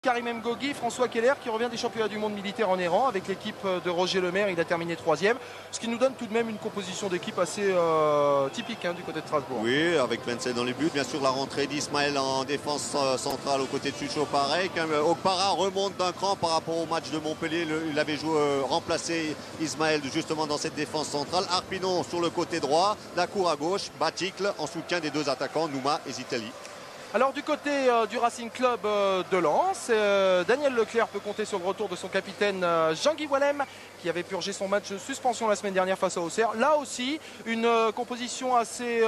Karim Mgogui, François Keller qui revient des championnats du monde militaire en errant avec l'équipe de Roger Lemaire. Il a terminé 3e, ce qui nous donne tout de même une composition d'équipe assez typique du côté de Strasbourg. Oui, avec Wenzel dans les buts. Bien sûr, la rentrée d'Ismaël en défense centrale aux côtés de Sucho, pareil. Okpara remonte d'un cran par rapport au match de Montpellier. Il avait remplacé Ismaël justement dans cette défense centrale. Arpinon sur le côté droit, Dacour à gauche, Baticle en soutien des deux attaquants, Nouma et Zitelli. Alors du côté du Racing Club de Lens, Daniel Leclerc peut compter sur le retour de son capitaine Jean-Guy Wallem qui avait purgé son match de suspension la semaine dernière face à Auxerre. Là aussi, une composition assez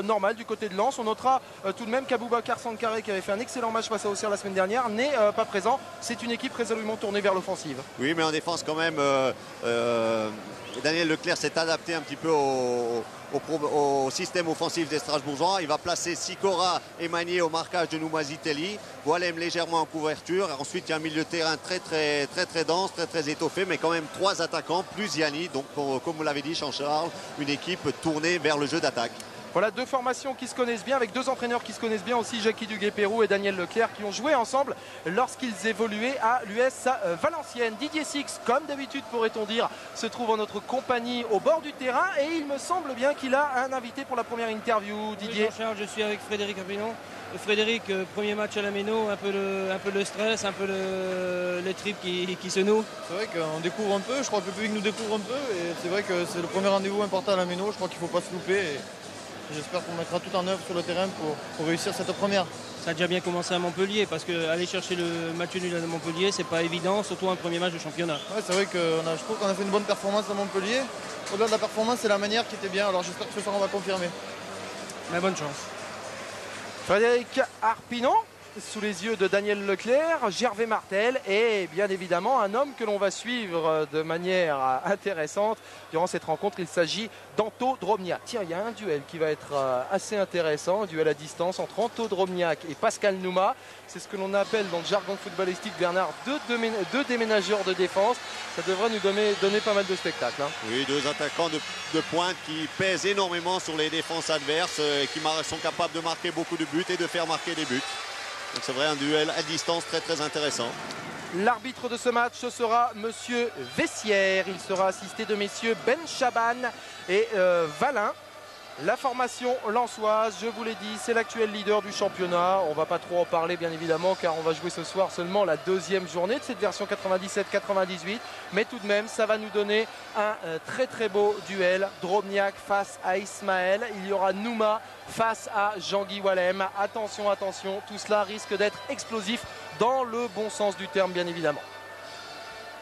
normale du côté de Lens. On notera tout de même qu'Aboubacar Sankaré qui avait fait un excellent match face à Auxerre la semaine dernière n'est pas présent. C'est une équipe résolument tournée vers l'offensive. Oui, mais en défense quand même, Daniel Leclerc s'est adapté un petit peu au système offensif des Strasbourgeois. Il va placer Sikora et Magnier au marquage de Nouma Zitelli. Wallem légèrement en couverture. Ensuite, il y a un milieu de terrain très dense, très étoffé, mais quand même 3 attaquants, plus Yanni. Donc, comme vous l'avez dit, Jean-Charles, une équipe tournée vers le jeu d'attaque. Voilà 2 formations qui se connaissent bien, avec 2 entraîneurs qui se connaissent bien aussi, Jackie Duguay-Pérou et Daniel Leclerc, qui ont joué ensemble lorsqu'ils évoluaient à l'US Valenciennes. Didier Six, comme d'habitude pourrait-on dire, se trouve en notre compagnie au bord du terrain et il me semble bien qu'il a un invité pour la première interview. Didier. Oui, Jean-Charles, je suis avec Frédéric Arpinon. Frédéric, premier match à la Méno, un peu le stress, un peu les tripes qui se nouent. C'est vrai qu'on découvre un peu, je crois que le public nous découvre un peu et c'est vrai que c'est le premier rendez-vous important à la Méno, je crois qu'il ne faut pas se louper. J'espère qu'on mettra tout en œuvre sur le terrain pour réussir cette première. Ça a déjà bien commencé à Montpellier parce qu'aller chercher le match nul à Montpellier, c'est pas évident, surtout un premier match de championnat. Ouais, c'est vrai que je trouve qu'on a fait une bonne performance à Montpellier. Au-delà de la performance, c'est la manière qui était bien. Alors j'espère que ce soir on va confirmer. Mais bonne chance. Frédéric Arpinon, sous les yeux de Daniel Leclerc, Gervais Martel et bien évidemment un homme que l'on va suivre de manière intéressante durant cette rencontre. Il s'agit d'Anto Drobniak. Tiens, il y a un duel qui va être assez intéressant, un duel à distance entre Anto Drobniak et Pascal Nouma. C'est ce que l'on appelle dans le jargon footballistique, Bernard, deux déménageurs de défense. Ça devrait nous donner pas mal de spectacles. Oui, 2 attaquants de pointe qui pèsent énormément sur les défenses adverses et qui sont capables de marquer beaucoup de buts et de faire marquer des buts. Donc c'est vrai, un duel à distance très intéressant. L'arbitre de ce match, ce sera monsieur Vessière. Il sera assisté de messieurs Ben Chaban et Valin. La formation lensoise, je vous l'ai dit, c'est l'actuel leader du championnat. On ne va pas trop en parler bien évidemment car on va jouer ce soir seulement la 2e journée de cette version 97-98. Mais tout de même, ça va nous donner un très beau duel. Drobniak face à Ismaël. Il y aura Nouma face à Jean-Guy Wallem. Attention, tout cela risque d'être explosif dans le bon sens du terme bien évidemment.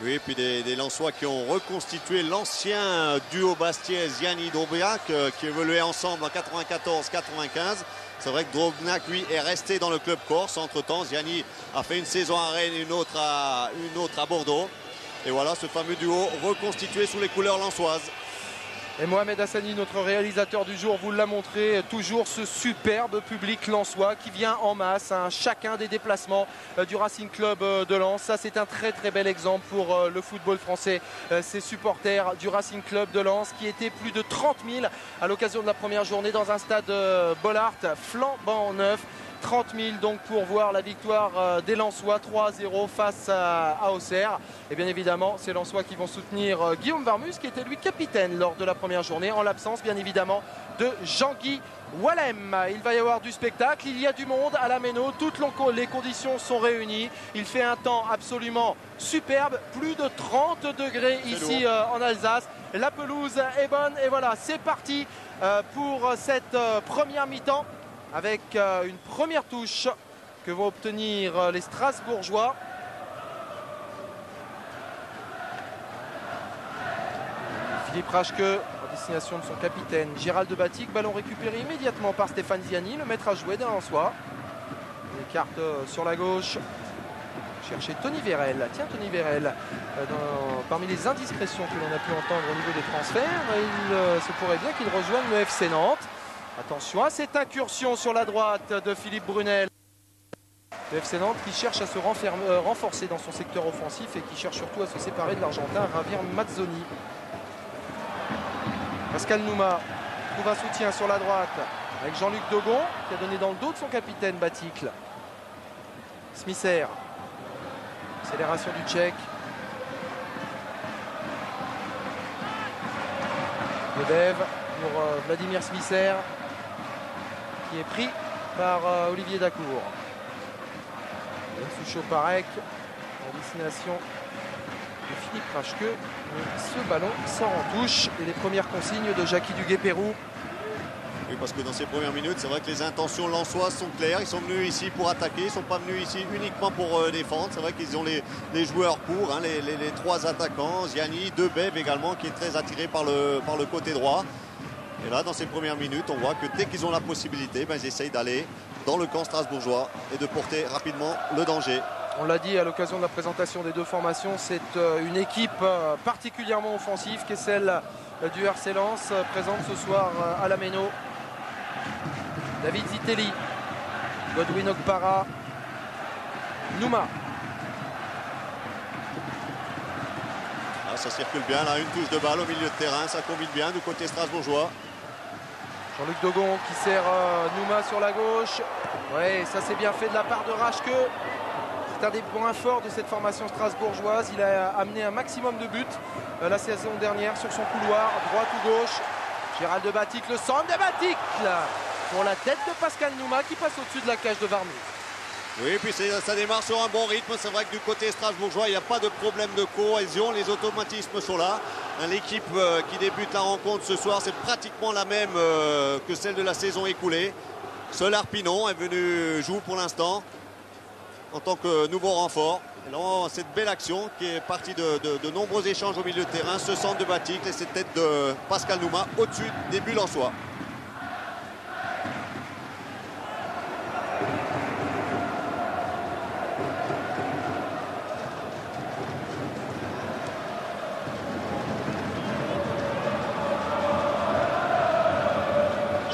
Oui, et puis des Lensois qui ont reconstitué l'ancien duo Bastiez-Yanni Drobniak qui évoluait ensemble en 94-95. C'est vrai que Drobniak, lui, est resté dans le club corse. Entre-temps, Yanni a fait une saison à Rennes et une autre à Bordeaux. Et voilà ce fameux duo reconstitué sous les couleurs lensoises. Et Mohamed Hassani, notre réalisateur du jour, vous l'a montré, toujours ce superbe public lensois qui vient en masse à chacun des déplacements du Racing Club de Lens. Ça, c'est un très bel exemple pour le football français. Ces supporters du Racing Club de Lens qui étaient plus de 30 000 à l'occasion de la première journée dans un stade Bollaert flambant neuf. 30 000 donc pour voir la victoire des Lensois 3-0 face à Auxerre. Et bien évidemment, ces Lensois qui vont soutenir Guillaume Varmus qui était lui capitaine lors de la première journée en l'absence bien évidemment de Jean-Guy Wallem. Il va y avoir du spectacle, il y a du monde à la Méno, toutes les conditions sont réunies. Il fait un temps absolument superbe, plus de 30 degrés ici en Alsace. La pelouse est bonne et voilà, c'est parti pour cette première mi-temps. Avec une première touche que vont obtenir les Strasbourgeois. Philippe Raschke, à destination de son capitaine Gérald de Batic. Ballon récupéré immédiatement par Stéphane Ziani, le maître à jouer d'un Lensois. Il écarte sur la gauche. Chercher Tony Vérel. Tiens, Tony Vérel, parmi les indiscrétions que l'on a pu entendre au niveau des transferts, il se pourrait bien qu'il rejoigne le FC Nantes. Attention à cette incursion sur la droite de Philippe Brunel. Le FC Nantes qui cherche à se renforcer dans son secteur offensif et qui cherche surtout à se séparer de l'Argentin Javier Mazzoni. Pascal Nouma trouve un soutien sur la droite avec Jean-Luc Dogon qui a donné dans le dos de son capitaine Baticle. Smisser Accélération du Tchèque. Lebev pour Vladimir Smisser, qui est pris par Olivier Dacour. Souchoparek en destination de Philippe Rachke. Ce ballon sort en touche et les premières consignes de Jackie Duguay-Pérou. Oui, parce que dans ces premières minutes, c'est vrai que les intentions lensoises sont claires. Ils sont venus ici pour attaquer, ils ne sont pas venus ici uniquement pour défendre. C'est vrai qu'ils ont les joueurs pour, hein, les trois attaquants. Ziani, Debev également, qui est très attiré par le côté droit. Et là, dans ces premières minutes, on voit que dès qu'ils ont la possibilité, ils essayent d'aller dans le camp strasbourgeois et de porter rapidement le danger. On l'a dit à l'occasion de la présentation des deux formations, c'est une équipe particulièrement offensive qui est celle du RC Lens, présente ce soir à la Méno. David Zitelli, Godwin Okpara, Nouma. Là, ça circule bien, là, une touche de balle au milieu de terrain, ça combine bien du côté strasbourgeois. Jean-Luc Dogon qui sert Nouma sur la gauche. Ouais, ça c'est bien fait de la part de Rachke. C'est un des points forts de cette formation strasbourgeoise. Il a amené un maximum de buts la saison dernière sur son couloir, droite ou gauche. Gérald de Batic, le centre de Batic pour la tête de Pascal Nouma qui passe au-dessus de la cage de Varmus. Oui, puis ça démarre sur un bon rythme. C'est vrai que du côté strasbourgeois, il n'y a pas de problème de cohésion. Les automatismes sont là. L'équipe qui débute la rencontre ce soir, c'est pratiquement la même que celle de la saison écoulée. Seul Arpinon est venu jouer pour l'instant en tant que nouveau renfort. Et là, cette belle action qui est partie de nombreux échanges au milieu de terrain. Ce centre de Batic et cette tête de Pascal Nouma au-dessus des buts lensois.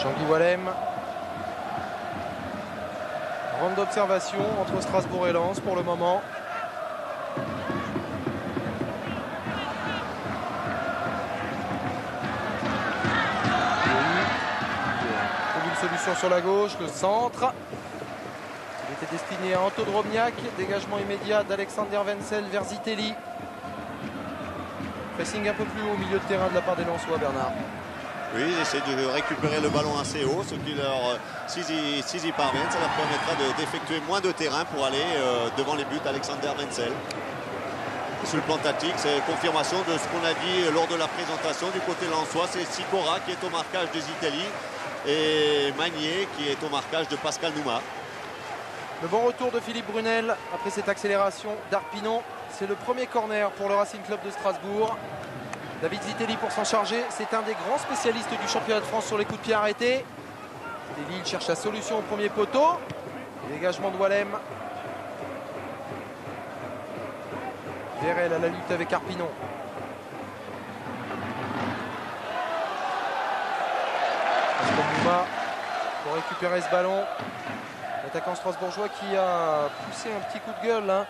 Jean-Guy Wallem. Ronde d'observation entre Strasbourg et Lens pour le moment. Il trouve une solution sur la gauche, le centre. Il était destiné à Anto Drobniak. Dégagement immédiat d'Alexander Wenzel vers Zitelli. Pressing un peu plus haut au milieu de terrain de la part des Lensois, Bernard. Oui, ils essaient de récupérer le ballon assez haut, ce qui leur, s'ils y parviennent, ça leur permettra d'effectuer moins de terrain pour aller devant les buts d'Alexander Wenzel. Sur le plan tactique, c'est confirmation de ce qu'on a dit lors de la présentation du côté lensois. C'est Sikora qui est au marquage de Zitelli et Magnier qui est au marquage de Pascal Nouma. Le bon retour de Philippe Brunel après cette accélération d'Arpinon. C'est le premier corner pour le Racing Club de Strasbourg. David Zitelli pour s'en charger. C'est un des grands spécialistes du championnat de France sur les coups de pied arrêtés. Zitelli cherche la solution au premier poteau. Dégagement de Wallem. Vérel à la lutte avec Arpinon. Nouma pour récupérer ce ballon. L'attaquant strasbourgeois qui a poussé un petit coup de gueule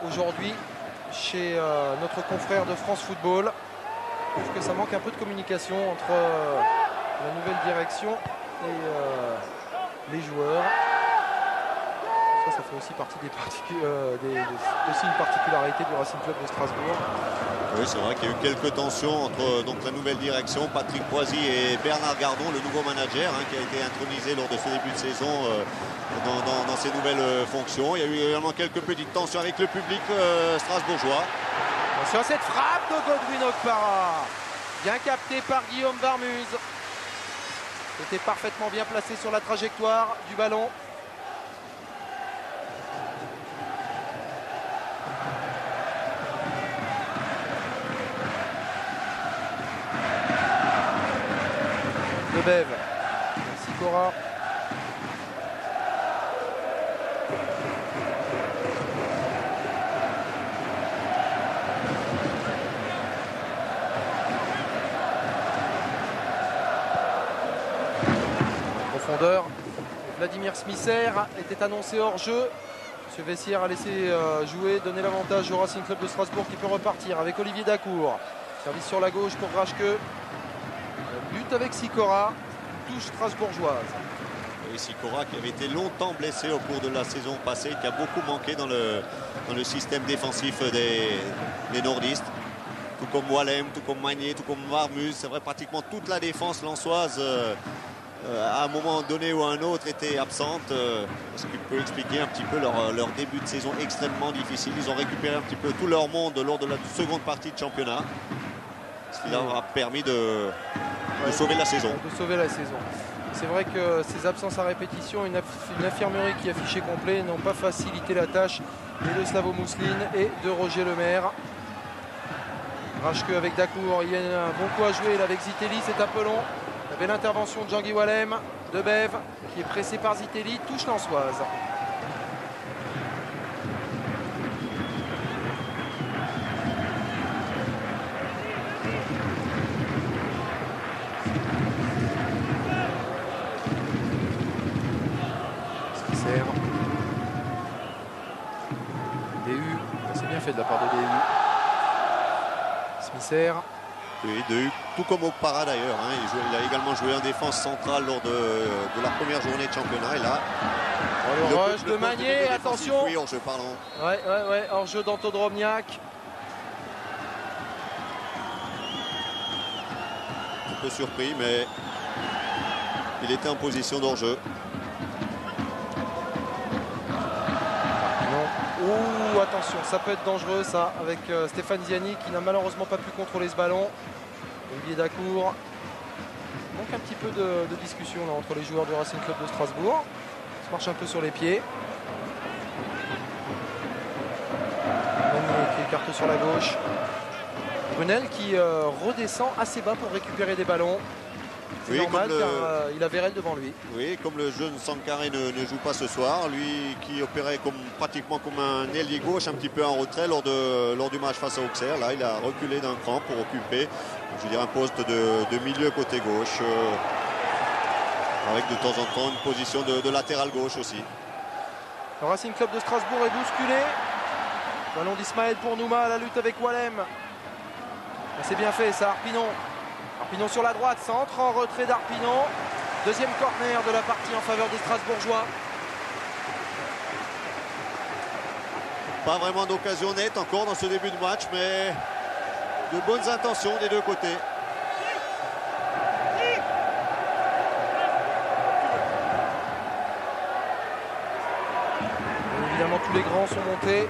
aujourd'hui chez notre confrère de France Football. Je trouve que ça manque un peu de communication entre la nouvelle direction et les joueurs. Ça fait aussi partie aussi une particularité du Racing Club de Strasbourg. Oui, c'est vrai qu'il y a eu quelques tensions entre la nouvelle direction, Patrick Poisy et Bernard Gardon, le nouveau manager qui a été intronisé lors de ce début de saison dans ses nouvelles fonctions. Il y a eu également quelques petites tensions avec le public strasbourgeois. Attention à cette frappe de Godwin Okpara. Bien capté par Guillaume Varmuz. C'était parfaitement bien placé sur la trajectoire du ballon. Lebev, Sikora. Profondeur. Vladimir Smisser était annoncé hors jeu. Monsieur Vessière a laissé jouer, donner l'avantage au Racing Club de Strasbourg qui peut repartir avec Olivier Dacour. Service sur la gauche pour Rachke. But avec Sikora, touche strasbourgeoise. et Sikora qui avait été longtemps blessé au cours de la saison passée, qui a beaucoup manqué dans le système défensif des nordistes. Tout comme Wallem, tout comme Magnier, tout comme Marmuse. C'est vrai, pratiquement toute la défense lensoise, à un moment donné ou à un autre, était absente. Ce qui peut expliquer un petit peu leur début de saison extrêmement difficile. Ils ont récupéré un petit peu tout leur monde lors de la seconde partie de championnat. Ce qui leur a permis de sauver la saison. De sauver la saison. C'est vrai que ces absences à répétition, une infirmerie qui affichait complet, n'ont pas facilité la tâche et de Slavo Mousseline et de Roger Lemaire. Rachke avec Dacour, il y a un bon coup à jouer là avec Zitelli, c'est un peu long. La belle intervention de Jean-Guy Wallem, de Bev qui est pressé par Zitelli, touche l'Ansoise. Smisser. DU, c'est bien fait de la part de DU. Smisser. Oui, tout comme au Para d'ailleurs. Hein. Il a également joué en défense centrale lors de la première journée de championnat. Et là, le rush de Magnier, attention. Oui, hors-jeu, pardon. Ouais, hors-jeu d'Antodromniak. Un peu surpris, mais il était en position d'hors-jeu. Ouh, attention, ça peut être dangereux ça, avec Stéphane Ziani qui n'a malheureusement pas pu contrôler ce ballon. Olivier Dacour. Il manque un petit peu de discussion là, entre les joueurs du Racing Club de Strasbourg. Ça marche un peu sur les pieds. Magnier qui écarte sur la gauche. Brunel qui redescend assez bas pour récupérer des ballons. C'est normal car il a Vérel devant lui. Oui, comme le jeune Sankaré ne joue pas ce soir, lui qui opérait pratiquement comme un ailier gauche, un petit peu en retrait lors du match face à Auxerre. Là, il a reculé d'un cran pour occuper, je dirais, un poste de milieu côté gauche, avec de temps en temps une position de latéral gauche aussi. Le Racing Club de Strasbourg est bousculé. Ballon d'Ismaël pour Nouma à la lutte avec Wallem. C'est bien fait ça, Arpinon. Arpinon sur la droite, centre en retrait d'Arpinon. Deuxième corner de la partie en faveur des Strasbourgeois. Pas vraiment d'occasion nette encore dans ce début de match, mais de bonnes intentions des deux côtés. Et évidemment, tous les grands sont montés.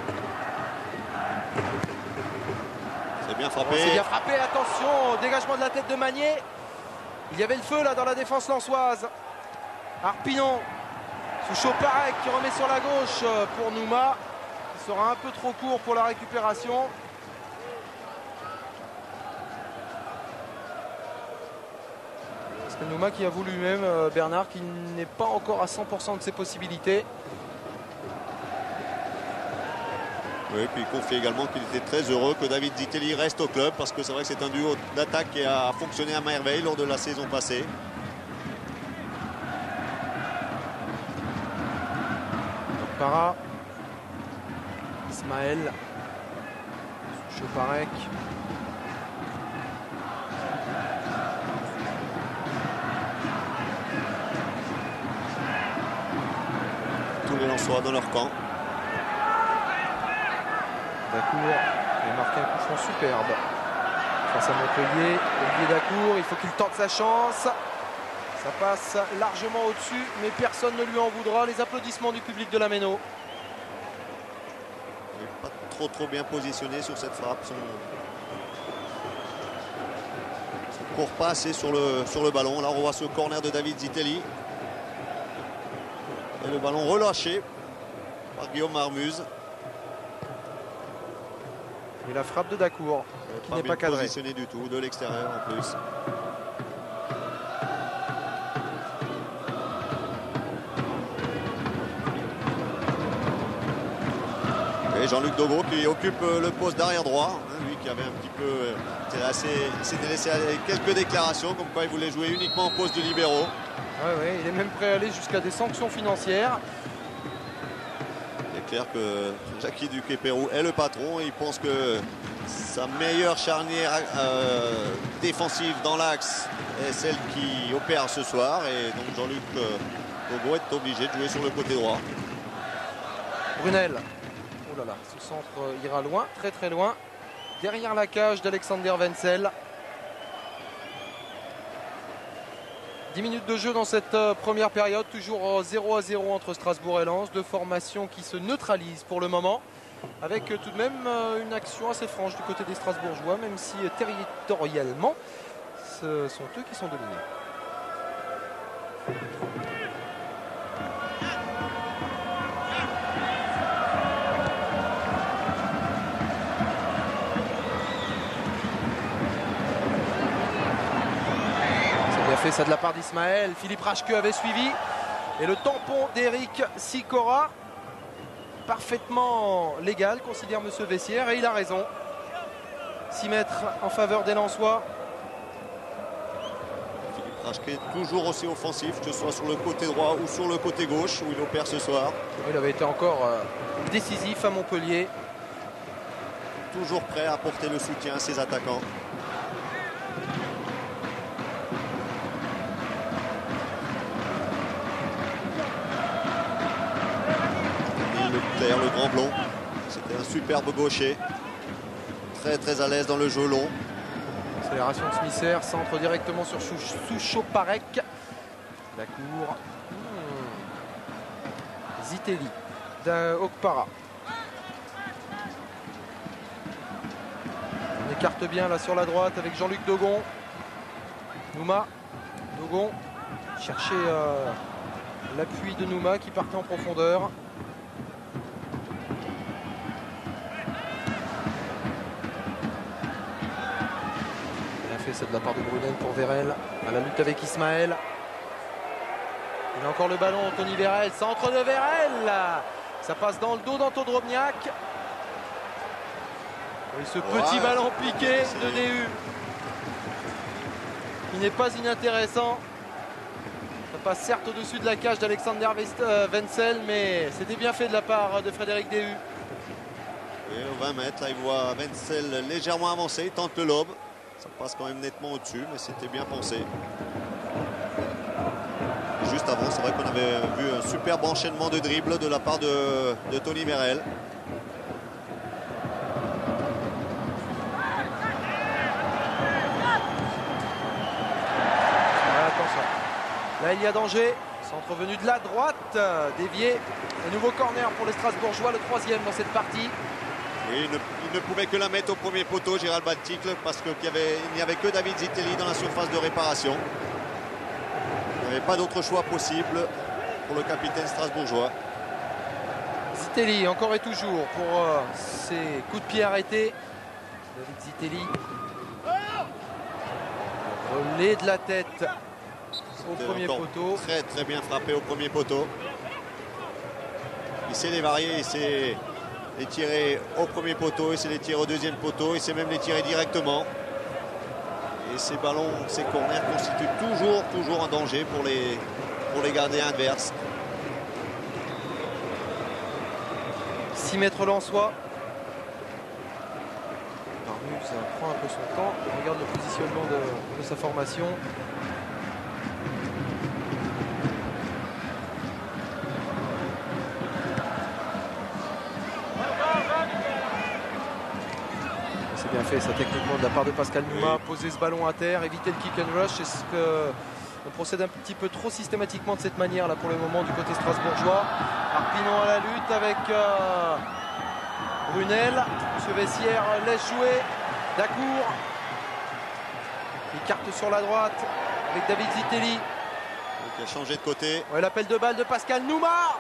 Bien frappé. C'est bien frappé, attention, dégagement de la tête de Magnier. Il y avait le feu là dans la défense lensoise. Arpinon sous Choparek qui remet sur la gauche pour Nouma. Il sera un peu trop court pour la récupération. Parce que Nouma qui avoue lui-même, Bernard, qui n'est pas encore à 100% de ses possibilités. Oui, puis il confie également qu'il était très heureux que David Zitelli reste au club parce que c'est vrai que c'est un duo d'attaque qui a fonctionné à merveille lors de la saison passée. Para, Ismaël, Choparek. Tous les Lensois dans leur camp. Dacour a marqué un coup franc superbe face à Montpellier. Olivier Dacour, il faut qu'il tente sa chance. Ça passe largement au-dessus, mais personne ne lui en voudra. Les applaudissements du public de la Méno. Il n'est pas trop bien positionné sur cette frappe. Son court pas assez sur le ballon. Là, on voit ce corner de David Zitelli. Et le ballon relâché par Guillaume Marmuse. Et la frappe de Dacour, qui n'est pas cadrée. Positionné du tout, de l'extérieur en plus. Et Jean-Luc Dogro qui occupe le poste d'arrière droit. Hein, lui qui avait un petit peu... il s'était laissé aller quelques déclarations comme quoi il voulait jouer uniquement en poste de libéraux. Ouais, il est même prêt à aller jusqu'à des sanctions financières. Et clair que Jackie Duquet-Pérou est le patron. Il pense que sa meilleure charnière défensive dans l'axe est celle qui opère ce soir. Et donc Jean-Luc Togo est obligé de jouer sur le côté droit. Brunel. Oh là là, ce centre ira loin, très très loin. Derrière la cage d'Alexander Wenzel. 10 minutes de jeu dans cette première période, toujours 0-0 entre Strasbourg et Lens. Deux formations qui se neutralisent pour le moment, avec tout de même une action assez franche du côté des Strasbourgeois, même si territorialement, ce sont eux qui sont dominés. Fait ça de la part d'Ismaël. Philippe Rachke avait suivi. Et le tampon d'Eric Sikora, parfaitement légal, considère Monsieur Vessière. Et il a raison. 6 mètres en faveur des Lensois. Philippe Rachke est toujours aussi offensif, que ce soit sur le côté droit ou sur le côté gauche, où il opère ce soir. Il avait été encore décisif à Montpellier. Toujours prêt à apporter le soutien à ses attaquants. Le grand blond, c'était un superbe gaucher, très à l'aise dans le jeu long. Accélération de Smisser, centre directement sur Souchoparek. La cour. Zitelli d'Okpara. On écarte bien là sur la droite avec Jean-Luc Dogon. Nouma. Dogon chercher l'appui de Nouma qui partait en profondeur. C'est de la part de Brunel pour Vérel à la lutte avec Ismaël. Il a encore le ballon, Anthony Vérel, centre de Vérel, ça passe dans le dos d'Antodrobniak. Et ce petit ballon piqué de DU qui n'est pas inintéressant. Ça passe certes au-dessus de la cage d'Alexander Wenzel, mais c'était bien fait de la part de Frédéric DU. Et au 20 mètres, là, il voit Wenzel légèrement avancé, il tente le lobe. Ça passe quand même nettement au-dessus, mais c'était bien pensé. Et juste avant, c'est vrai qu'on avait vu un superbe enchaînement de dribbles de la part de Tony Vérel. Attention. Là, il y a danger. Centre venu de la droite, dévié. Un nouveau corner pour les Strasbourgeois, le 3e dans cette partie. Oui, il ne pouvait que la mettre au premier poteau, Gérald Baticle, parce qu'il n'y avait que David Zitelli dans la surface de réparation. Il n'y avait pas d'autre choix possible pour le capitaine strasbourgeois. Zitelli, encore et toujours, pour ses coups de pied arrêtés. David Zitelli. Relais de la tête au premier poteau. Très bien frappé au premier poteau. Il sait les varier, il sait les tirer au premier poteau, il sait les tirer au deuxième poteau, il sait même les tirer directement. Et ces ballons, ces corners constituent toujours un danger pour les gardiens adverses. 6 mètres Lensois. Ça prend un peu son temps. On regarde le positionnement de sa formation. C'est bien fait ça techniquement de la part de Pascal Nouma. Poser ce ballon à terre, éviter le kick and rush. Est-ce qu'on procède un petit peu trop systématiquement de cette manière là pour le moment du côté strasbourgeois? Arpinon à la lutte avec Brunel. Monsieur Vessière laisse jouer. Dacour. Il carte sur la droite avec David Zitelli. Il a changé de côté. Ouais, l'appel de balle de Pascal Nouma.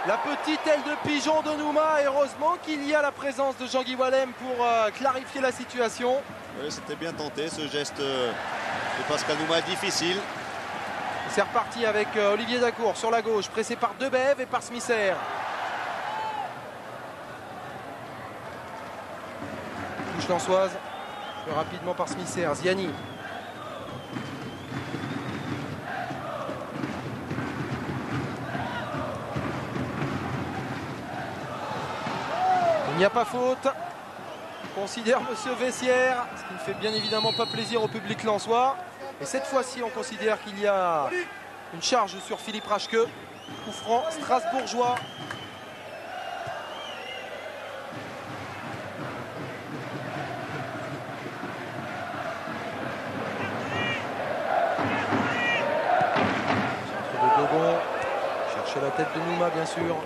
La petite aile de pigeon de Nouma. Heureusement qu'il y a la présence de Jean-Guy Wallem pour clarifier la situation. Oui, c'était bien tenté ce geste de Pascal Nouma, difficile. C'est reparti avec Olivier Dacour sur la gauche, pressé par Debev et par Smisser. Touche lensoise. Plus rapidement par Smisser. Ziani. n'y a pas faute, considère Monsieur Vessière, ce qui ne fait bien évidemment pas plaisir au public lensois. Et cette fois-ci, on considère qu'il y a une charge sur Philippe Raschke. Coup franc strasbourgeois. Centre de Dogon. Chercher la tête de Nouma, bien sûr.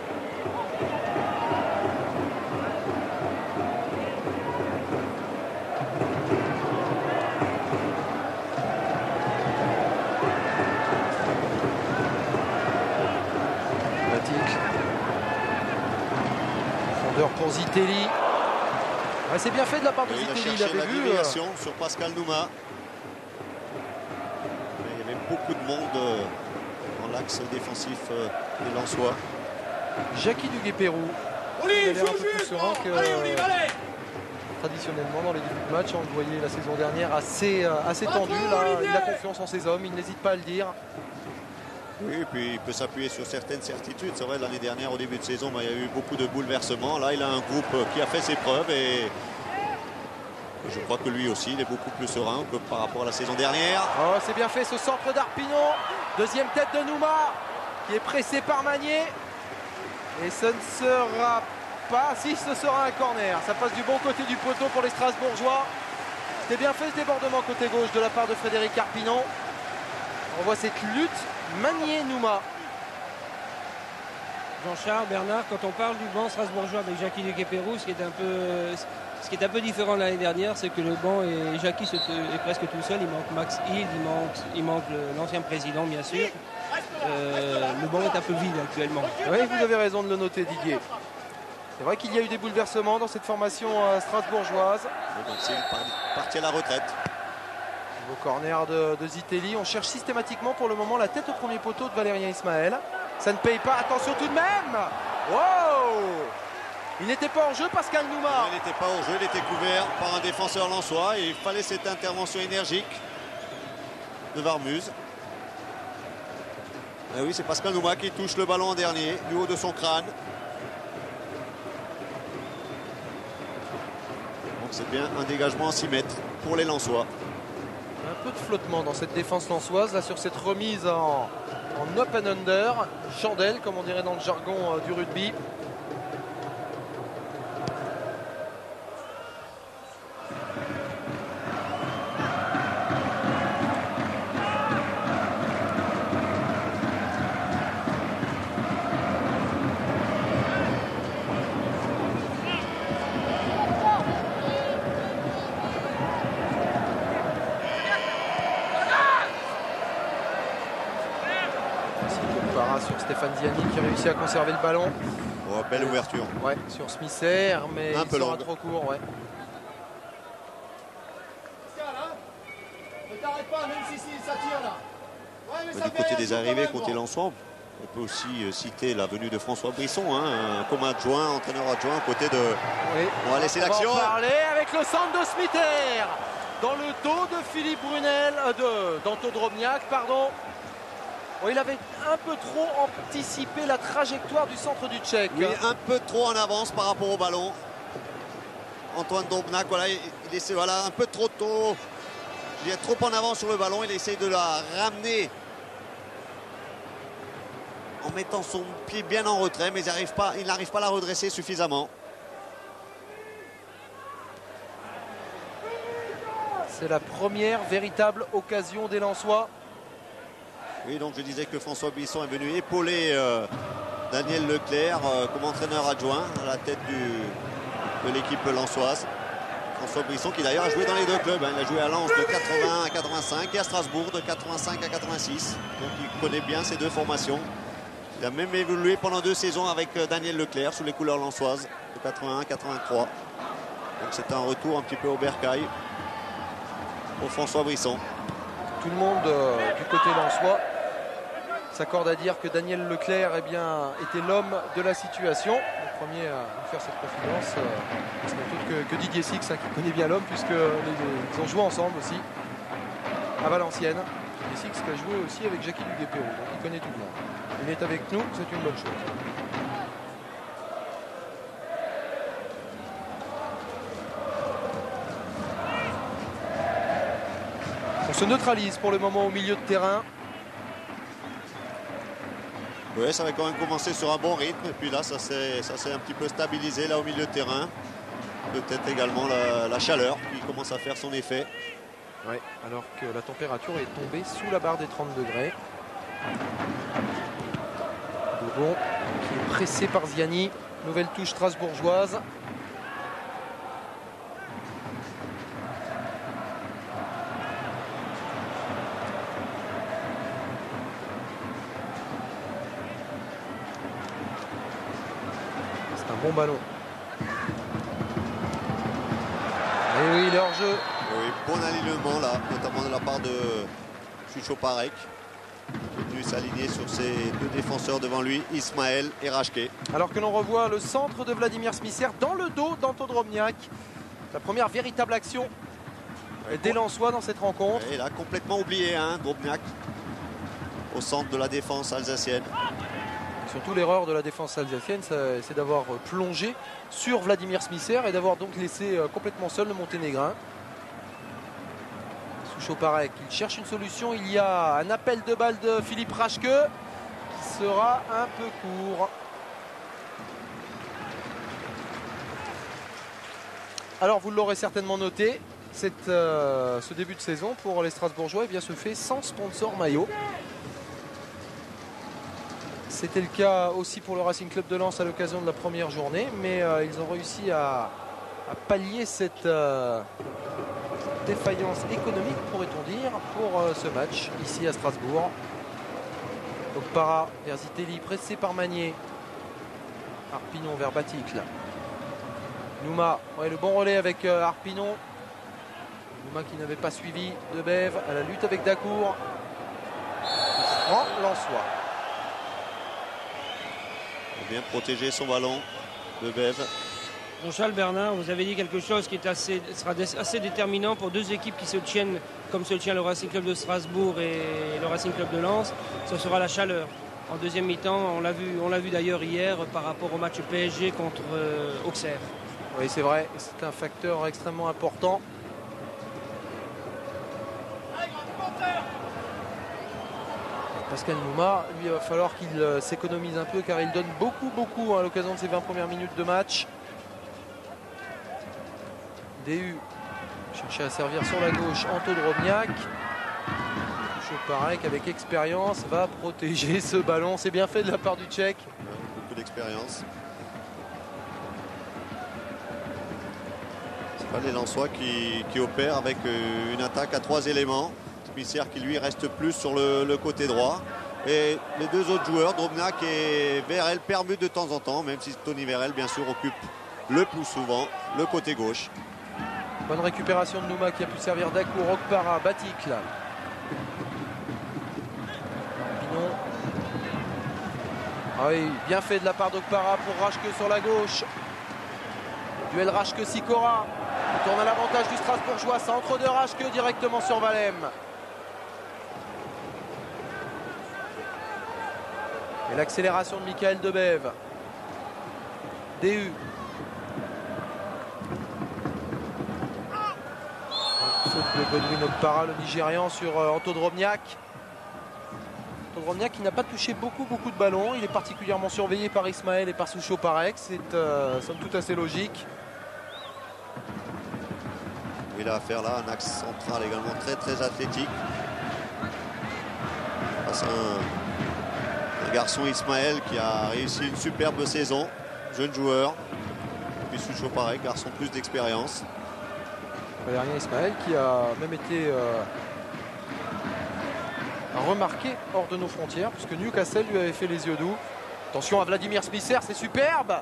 Pour Zitelli. Ouais, c'est bien fait de la part de Zitelli, il avait vu. Sur Pascal Nouma. Il y avait beaucoup de monde dans l'axe défensif des Lensois. Jackie Duguay-Pérou. Il a l'air un peu plus serein que traditionnellement dans les débuts de match. On le voyait la saison dernière assez tendu. Là, il a confiance en ses hommes, il n'hésite pas à le dire. Oui, et puis il peut s'appuyer sur certaines certitudes. C'est vrai, l'année dernière, au début de saison, il y a eu beaucoup de bouleversements. Là, il a un groupe qui a fait ses preuves et je crois que lui aussi, il est beaucoup plus serein que par rapport à la saison dernière. Oh, c'est bien fait ce centre d'Arpinon. Deuxième tête de Nouma qui est pressé par Magnier. Et ce ne sera pas... Si, ce sera un corner. Ça passe du bon côté du poteau pour les Strasbourgeois. C'était bien fait ce débordement côté gauche de la part de Frédéric Arpinon. On voit cette lutte Magnier-Nouma. Jean-Charles, Bernard, quand on parle du banc strasbourgeois avec Jackie Duguay-Pérou, ce qui est un peu différent l'année dernière, c'est que le banc et Jackie est presque tout seul. Il manque Max Hill, il manque l'ancien président, bien sûr. Le banc est un peu vide actuellement. Oui, vous avez raison de le noter, Didier. C'est vrai qu'il y a eu des bouleversements dans cette formation strasbourgeoise. Donc c'est parti à la retraite. Au corner de Zitelli, on cherche systématiquement pour le moment la tête au premier poteau de Valérien Ismaël. Ça ne paye pas, attention tout de même. Wow! Il n'était pas en jeu, Pascal Nouma. Il n'était pas en jeu, il était couvert par un défenseur lensois et il fallait cette intervention énergique de Varmuse. Et oui, c'est Pascal Nouma qui touche le ballon en dernier, du haut de son crâne. Donc c'est bien un dégagement à 6 mètres pour les Lensois. Un peu de flottement dans cette défense lensoise, là sur cette remise en up and under, chandelle comme on dirait dans le jargon du rugby. Sur Stéphane Ziani qui réussit à conserver le ballon. Oh, belle ouverture. Ouais, sur Smisser, mais un il peu sera long. trop court. Ouais. Du côté des arrivées côté Lensois, on peut aussi citer la venue de François Brisson, comme adjoint, entraîneur adjoint, côté de... Oui. On va laisser l'action. On va en parler avec le centre de Smither dans le dos de Philippe Brunel, d'Anto Drobniak, pardon. Bon, il avait un peu trop anticipé la trajectoire du centre du Tchèque. Oui, un peu trop en avance par rapport au ballon. Antoine Drobniak, voilà, il essaie, voilà, un peu trop tôt. Il est trop en avance sur le ballon, il essaie de la ramener en mettant son pied bien en retrait, mais il n'arrive pas à la redresser suffisamment. C'est la première véritable occasion des Lensois. Oui, donc je disais que François Brisson est venu épauler Daniel Leclerc comme entraîneur adjoint à la tête de l'équipe lensoise. François Brisson qui d'ailleurs a joué dans les deux clubs. Il a joué à Lens de 81 à 85 et à Strasbourg de 85 à 86. Donc il connaît bien ces deux formations. Il a même évolué pendant 2 saisons avec Daniel Leclerc sous les couleurs lensoises de 81 à 83. Donc c'est un retour un petit peu au bercail pour François Brisson. Tout le monde du côté lensois s'accorde à dire que Daniel Leclerc était l'homme de la situation. Le premier à faire cette confidence, ce n'est autre que Didier Six, qui connaît bien l'homme, puisqu'ils ont joué ensemble aussi à Valenciennes. Didier Six qui a joué aussi avec Jackie Duguay-Pérou, donc il connaît tout le monde. Il est avec nous, c'est une bonne chose. se neutralise pour le moment au milieu de terrain. Oui, ça avait quand même commencé sur un bon rythme. Et puis là, ça s'est un petit peu stabilisé là au milieu de terrain. Peut-être également la chaleur qui commence à faire son effet. Ouais, alors que la température est tombée sous la barre des 30 degrés. Dodon qui est pressé par Ziani. Nouvelle touche strasbourgeoise. C'est un bon ballon. Et oui, il est hors jeu. Oui, bon alignement là, notamment de la part de Suchoparek. Qui est venu s'aligner sur ses deux défenseurs devant lui, Ismaël et Rashke. Alors que l'on revoit le centre de Vladimir Smisser dans le dos d'Anto Drobniak. La première véritable action des Lensois dans cette rencontre. Et il a complètement oublié hein, Drobniak au centre de la défense alsacienne. Surtout l'erreur de la défense alsacienne, c'est d'avoir plongé sur Vladimir Smisser et d'avoir donc laissé complètement seul le Monténégrin. Suchoparek, il cherche une solution. Il y a un appel de balle de Philippe Rashke qui sera un peu court. Alors vous l'aurez certainement noté, ce début de saison pour les Strasbourgeois eh bien, se fait sans sponsor maillot. C'était le cas aussi pour le Racing Club de Lens à l'occasion de la première journée, mais ils ont réussi à pallier cette défaillance économique, pourrait-on dire, pour ce match ici à Strasbourg. Donc Para vers Zitelli, pressé par Magnier. Arpinon vers Baticle. Nouma, ouais, le bon relais avec Arpinon. Nouma qui n'avait pas suivi de Bève à la lutte avec Dacour. Franc Lensois. Bien protéger son ballon de Bève. Jean-Charles Bernard, vous avez dit quelque chose qui sera assez déterminant pour deux équipes qui se tiennent comme se tient le Racing Club de Strasbourg et le Racing Club de Lens. Ce sera la chaleur. En deuxième mi-temps, on l'a vu d'ailleurs hier par rapport au match PSG contre Auxerre. Oui, c'est vrai, c'est un facteur extrêmement important. Pascal Nouma, lui, il va falloir qu'il s'économise un peu car il donne beaucoup à l'occasion de ses 20 premières minutes de match. DU cherchait à servir sur la gauche Anto Drobniak. Suchoparek avec expérience va protéger ce ballon. C'est bien fait de la part du Tchèque. Beaucoup d'expérience. C'est pas les Lensois qui opèrent avec une attaque à 3 éléments. Smisser qui lui reste plus sur le côté droit. Et les deux autres joueurs, Drobniak et Verel, permutent de temps en temps, même si Tony Verel bien sûr occupe le plus souvent le côté gauche. Bonne récupération de Nouma qui a pu servir Dacour, Okpara, Baticle. Pinon. Ah oui, bien fait de la part d'Okpara pour Rashke sur la gauche. Duel Rashke-Sikora. Il tourne à l'avantage du Strasbourgeois. Centre de Rashke directement sur Valem. Et l'accélération de Michael Debève. DU. Faute de Godwin Okpara, le Nigérian sur Anto Drobniak. Anto Drobniak qui n'a pas touché beaucoup de ballons. Il est particulièrement surveillé par Ismaël et par Suchoparek. C'est somme toute assez logique. Il a affaire là un axe central également très athlétique. Face à un garçon Ismaël qui a réussi une superbe saison. Jeune joueur. Et puis Suchoparek, garçon plus d'expérience. Valérien Ismaël qui a même été remarqué hors de nos frontières puisque Newcastle lui avait fait les yeux doux. Attention à Vladimir Smisser, c'est superbe.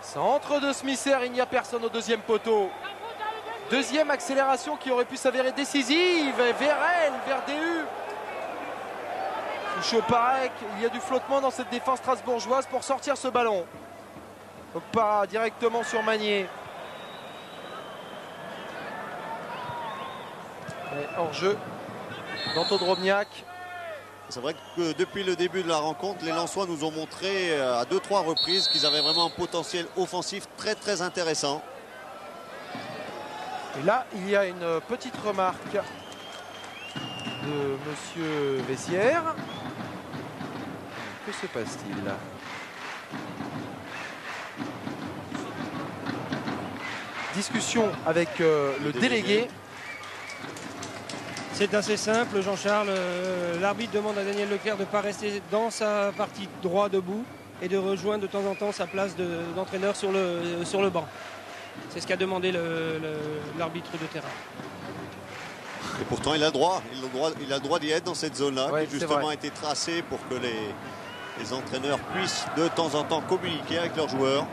Centre de Smisser, il n'y a personne au deuxième poteau. Deuxième accélération qui aurait pu s'avérer décisive. Verel vers DU. Suchoparek, il y a du flottement dans cette défense strasbourgeoise pour sortir ce ballon. Donc pas directement sur Magnier. Hors jeu d'Anto Drobniak. C'est vrai que depuis le début de la rencontre, les Lensois nous ont montré à 2-3 reprises qu'ils avaient vraiment un potentiel offensif très intéressant. Et là, il y a une petite remarque de Monsieur Vessière. Que se passe-t-il là? Discussion avec le délégué. C'est assez simple, Jean-Charles. L'arbitre demande à Daniel Leclerc de ne pas rester dans sa partie droit debout et de rejoindre de temps en temps sa place d'entraîneur sur le banc. C'est ce qu'a demandé l'arbitre de terrain. Et pourtant, il a le droit. Il a le droit d'y être dans cette zone-là, Ouais, qui justement a été tracée pour que les entraîneurs puissent de temps en temps communiquer avec leurs joueurs.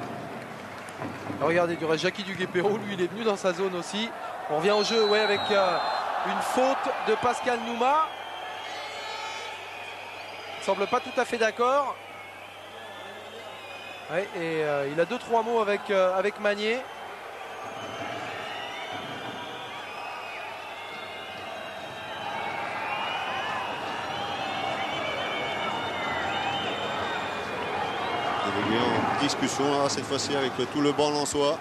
Regardez, du reste, Jackie Duguay-Pérou, lui, il est venu dans sa zone aussi. On revient au jeu, ouais, avec une faute de Pascal Nouma. Il semble pas tout à fait d'accord. Ouais, et il a 2-3 mots avec Magnier. Il est en discussion là, cette fois-ci avec tout le banc lensois.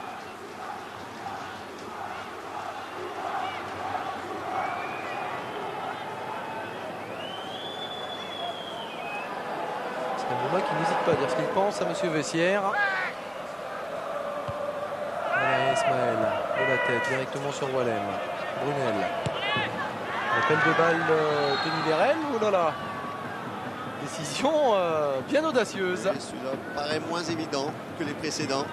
C'est un moment qui n'hésite pas à dire ce qu'il pense à Monsieur Vessière. Voilà Ismaël de la tête directement sur Wallem. Brunel. Appel de balle Tony Vérel. Oh là là. Décision bien audacieuse. Celui-là paraît moins évident que les précédents.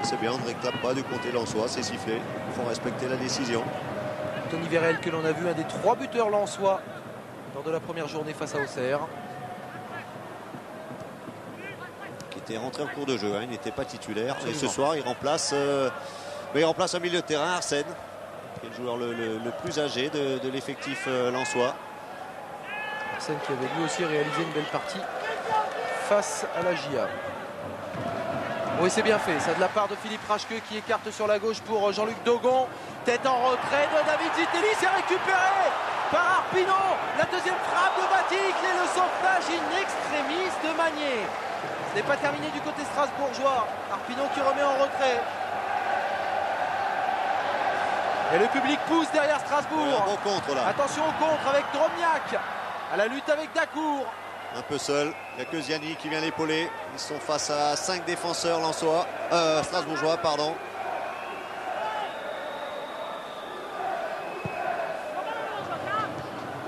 C'est bien, on ne réclame pas du côté lensois, c'est sifflé. Il faut respecter la décision. Tony Vérel que l'on a vu un des 3 buteurs lensois lors de la première journée face à Auxerre. Qui était rentré en cours de jeu, hein. Il n'était pas titulaire. Absolument. Et ce soir, il remplace un milieu de terrain, Arsène, qui est le joueur le plus âgé de l'effectif lensois. Arsène qui avait lui aussi réalisé une belle partie face à la JA. Oui, c'est bien fait, ça de la part de Philippe Raschke qui écarte sur la gauche pour Jean-Luc Dogon. Tête en retrait de David Zitelli, c'est récupéré par Arpino. La deuxième frappe de Baticle et le sauvetage in extremis de Magnier. Ce n'est pas terminé du côté strasbourgeois. Arpino qui remet en retrait. Et le public pousse derrière Strasbourg. Un bon contre là. Attention au contre avec Dromniak. À la lutte avec Dacour. Un peu seul. Il n'y a que Ziani qui vient l'épauler. Ils sont face à 5 défenseurs lensois, strasbourgeois, pardon.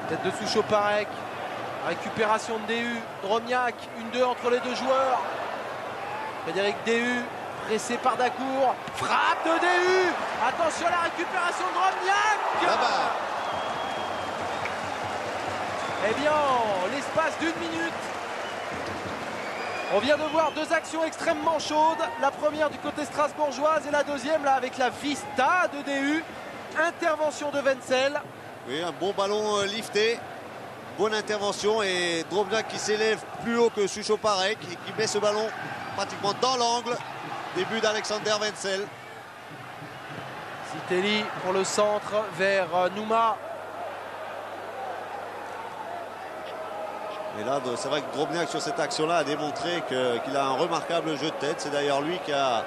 Tête de Souchot-Parek. Récupération de DU. Dromniak. 1-2 entre les deux joueurs. Frédéric DU. Pressé par Dacour. Frappe de DU. Attention à la récupération de Dromniak. Là-bas. Eh bien, l'espace d'une minute, on vient de voir 2 actions extrêmement chaudes. La première du côté strasbourgeoise et la deuxième là avec la vista de DU. Intervention de Wenzel. Oui, un bon ballon lifté. Bonne intervention et Drobniak qui s'élève plus haut que Souchot-Parek et qui met ce ballon pratiquement dans l'angle. Début d'Alexander Wenzel. Zitelli pour le centre vers Nouma. Et là, c'est vrai que Drobniak sur cette action-là a démontré qu'il a un remarquable jeu de tête. C'est d'ailleurs lui qui a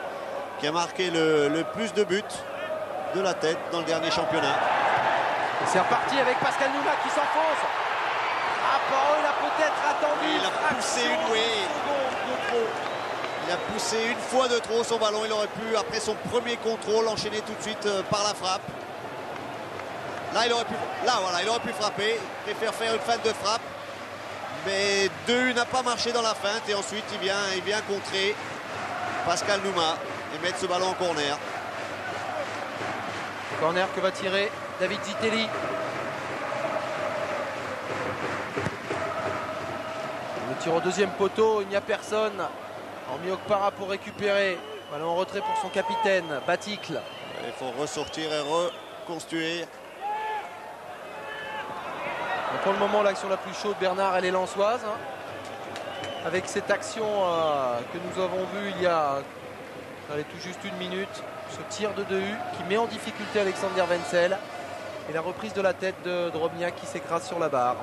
marqué le plus de buts de la tête dans le dernier championnat. C'est reparti avec Pascal Nouma qui s'enfonce. Il a peut-être attendu. Il a poussé Il a poussé une fois de trop son ballon. Il aurait pu, après son premier contrôle, enchaîner tout de suite par la frappe. Là, il aurait pu frapper. Il préfère faire une feinte de frappe. Mais 2 n'a pas marché dans la feinte et ensuite il vient contrer Pascal Nouma et mettre ce ballon en corner. Corner que va tirer David Zitelli. Le tir au deuxième poteau, il n'y a personne. Hormis Okpara pour récupérer. Ballon en retrait pour son capitaine, Baticle. Il faut ressortir et reconstruire. Pour le moment, l'action la plus chaude, Bernard, elle est lensoise. Avec cette action que nous avons vue il y a tout juste 1 minute. Ce tir de DU qui met en difficulté Alexander Wenzel. Et la reprise de la tête de Drobniak qui s'écrase sur la barre.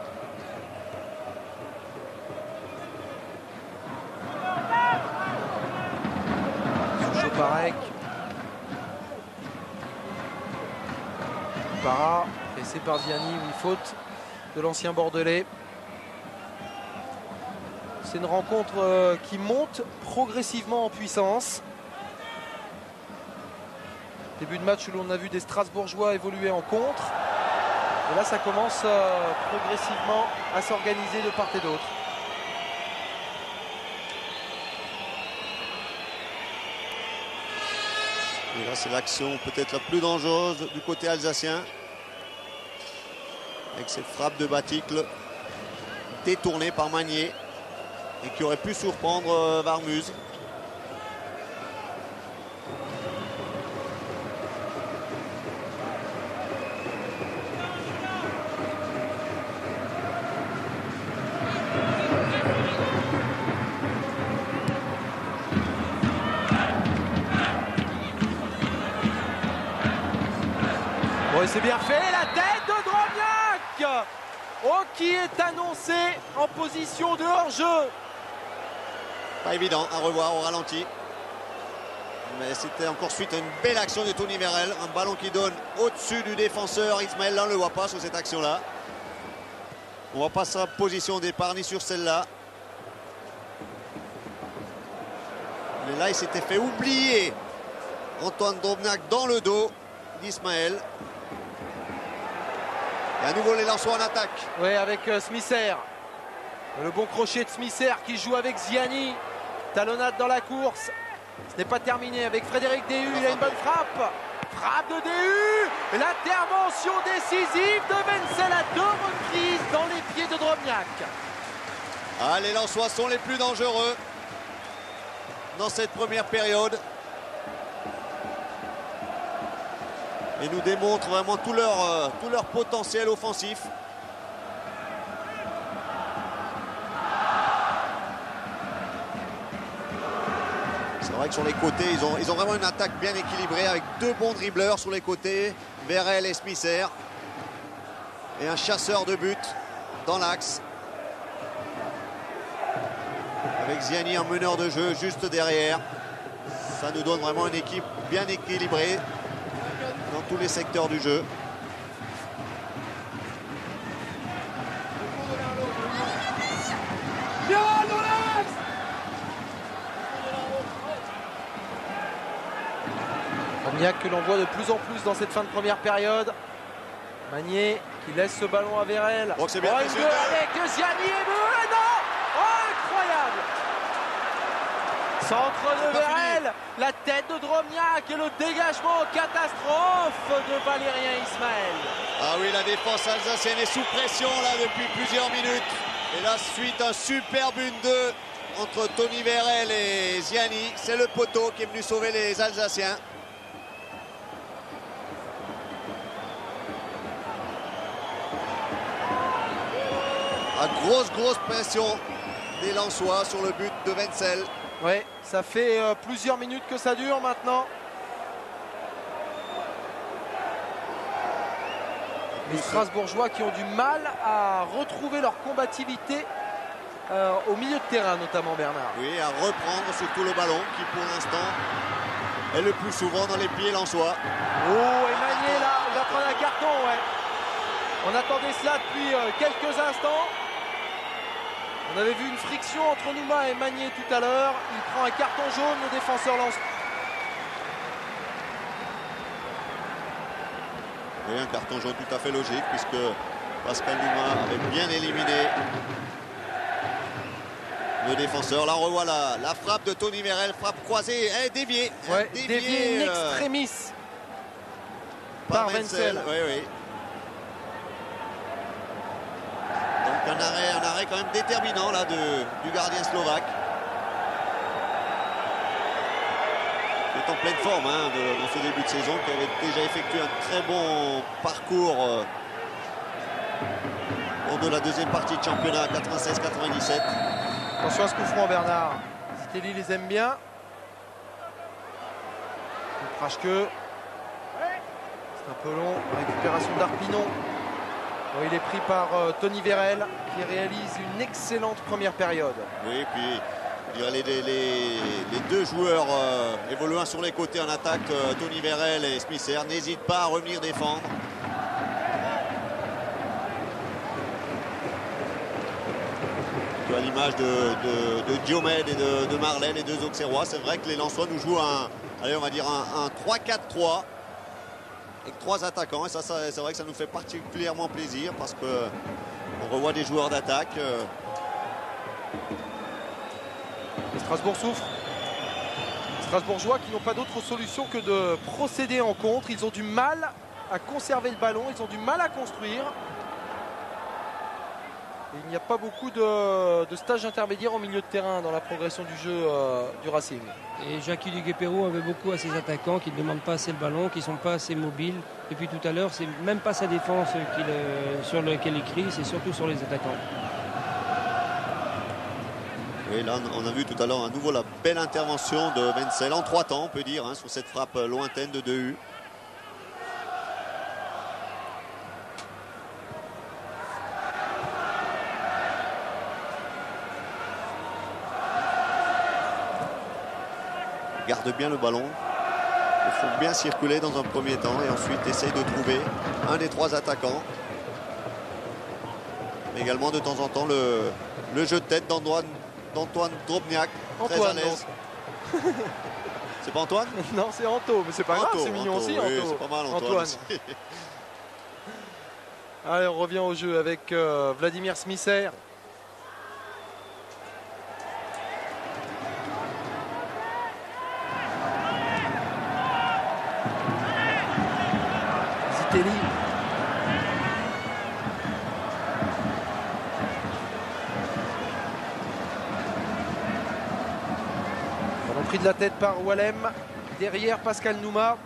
Souchot-Parek. Para, pressé par Ziani, oui, faute de l'ancien Bordelais. C'est une rencontre qui monte progressivement en puissance. Début de match où l'on a vu des Strasbourgeois évoluer en contre. Et là, ça commence progressivement à s'organiser de part et d'autre. Et là, c'est l'action peut-être la plus dangereuse du côté alsacien. Avec cette frappe de Baticle détournée par Magnier et qui aurait pu surprendre Warmuz. Bon, et c'est bien fait, la tête de Drobniak, oh, qui est annoncé en position de hors-jeu. Pas évident à revoir au ralenti. Mais c'était encore suite à une belle action de Tony Vérel. Un ballon qui donne au-dessus du défenseur. Ismaël, là, on ne le voit pas sur cette action-là. On ne voit pas sa position au départ, ni sur celle-là. Mais là, il s'était fait oublier Antoine Drobniak dans le dos d'Ismaël. Et à nouveau les Lensois en attaque. Oui, avec Smisser. Le bon crochet de Smisser qui joue avec Ziani. Talonnade dans la course. Ce n'est pas terminé avec Frédéric Déhu. Il a une bonne frappe. Frappe de Déhu. L'intervention décisive de Wenzel à 2 reprises dans les pieds de Drobniak. Ah, les Lensois sont les plus dangereux dans cette première période. Et nous démontrent vraiment tout leur potentiel offensif. C'est vrai que sur les côtés, ils ont vraiment une attaque bien équilibrée avec 2 bons dribbleurs sur les côtés, Vérel et Smisser. Et un chasseur de but dans l'axe. Avec Ziani en meneur de jeu juste derrière. Ça nous donne vraiment une équipe bien équilibrée dans tous les secteurs du jeu. Drobniak que l'on voit de plus en plus dans cette fin de première période. Magnier qui laisse ce ballon à Vérel. Oh, c'est bien avec Ziani et but. Non, oh, incroyable. Centre de Vérel, la tête de Drobniak et le dégagement catastrophe de Valérien Ismaël. Ah oui, la défense alsacienne est sous pression là depuis plusieurs minutes. Et là, suite un super but 2 entre Tony Vérel et Ziani. C'est le poteau qui est venu sauver les Alsaciens. Ah, grosse pression des Lensois sur le but de Wenzel. Oui, ça fait plusieurs minutes que ça dure maintenant. Les Strasbourgeois qui ont du mal à retrouver leur combativité au milieu de terrain notamment, Bernard. Oui, à reprendre surtout le ballon qui pour l'instant est le plus souvent dans les pieds lensois. Oh, et Magnier là, il va prendre un carton, ouais. On attendait cela depuis quelques instants. On avait vu une friction entre Nouma et Magnier tout à l'heure. Il prend un carton jaune, le défenseur lance. Oui, un carton jaune tout à fait logique puisque Pascal Nouma avait bien éliminé le défenseur. Là, on revoit la frappe de Tony Vérel, frappe croisée, déviée. Ouais, déviée in extremis par Wenzel. Oui, oui. Donc un arrêt quand même déterminant là du gardien slovaque. Qui est en pleine forme dans ce début de saison, qui avait déjà effectué un très bon parcours lors de la deuxième partie de championnat 96-97. Attention à ce coup franc, Bernard. Zitelli les aime bien. Le crache que. C'est un peu long. Récupération d'Arpinon. Bon, il est pris par Tony Vérel qui réalise une excellente première période. Oui, puis je dirais les deux joueurs évoluant sur les côtés en attaque, Tony Vérel et Smisser, n'hésitent pas à revenir défendre. l'image de Diomède et de Marley, les deux Auxerrois. C'est vrai que les Lensois nous jouent on va dire un 3-4-3 avec 3 attaquants. Et ça c'est vrai que ça nous fait particulièrement plaisir parce qu'on revoit des joueurs d'attaque. Strasbourg souffre. Strasbourgeois qui n'ont pas d'autre solution que de procéder en contre. Ils ont du mal à conserver le ballon, ils ont du mal à construire. Et il n'y a pas beaucoup de stages intermédiaires au milieu de terrain dans la progression du jeu du Racing. Et Jackie Duguay-Pérou avait beaucoup à ses attaquants qui ne demandent pas assez le ballon, qui ne sont pas assez mobiles. Depuis tout à l'heure, c'est même pas sa défense sur laquelle il crie, c'est surtout sur les attaquants. Oui, là on a vu tout à l'heure à nouveau la belle intervention de Wenzel en 3 temps, on peut dire, sur cette frappe lointaine de 2U. Garde bien le ballon. Il faut bien circuler dans un premier temps et ensuite essaye de trouver un des 3 attaquants. Mais également de temps en temps le jeu de tête d'Antoine Drobniak, très à l'aise. C'est pas Antoine? Non, c'est Anto, mais c'est pas grave, c'est mignon aussi, oui, Anto. c'est pas mal Antoine. Allez, on revient au jeu avec Vladimir Smisser. Zitelli. Ballon pris de la tête par Wallem. Derrière Pascal Nouma.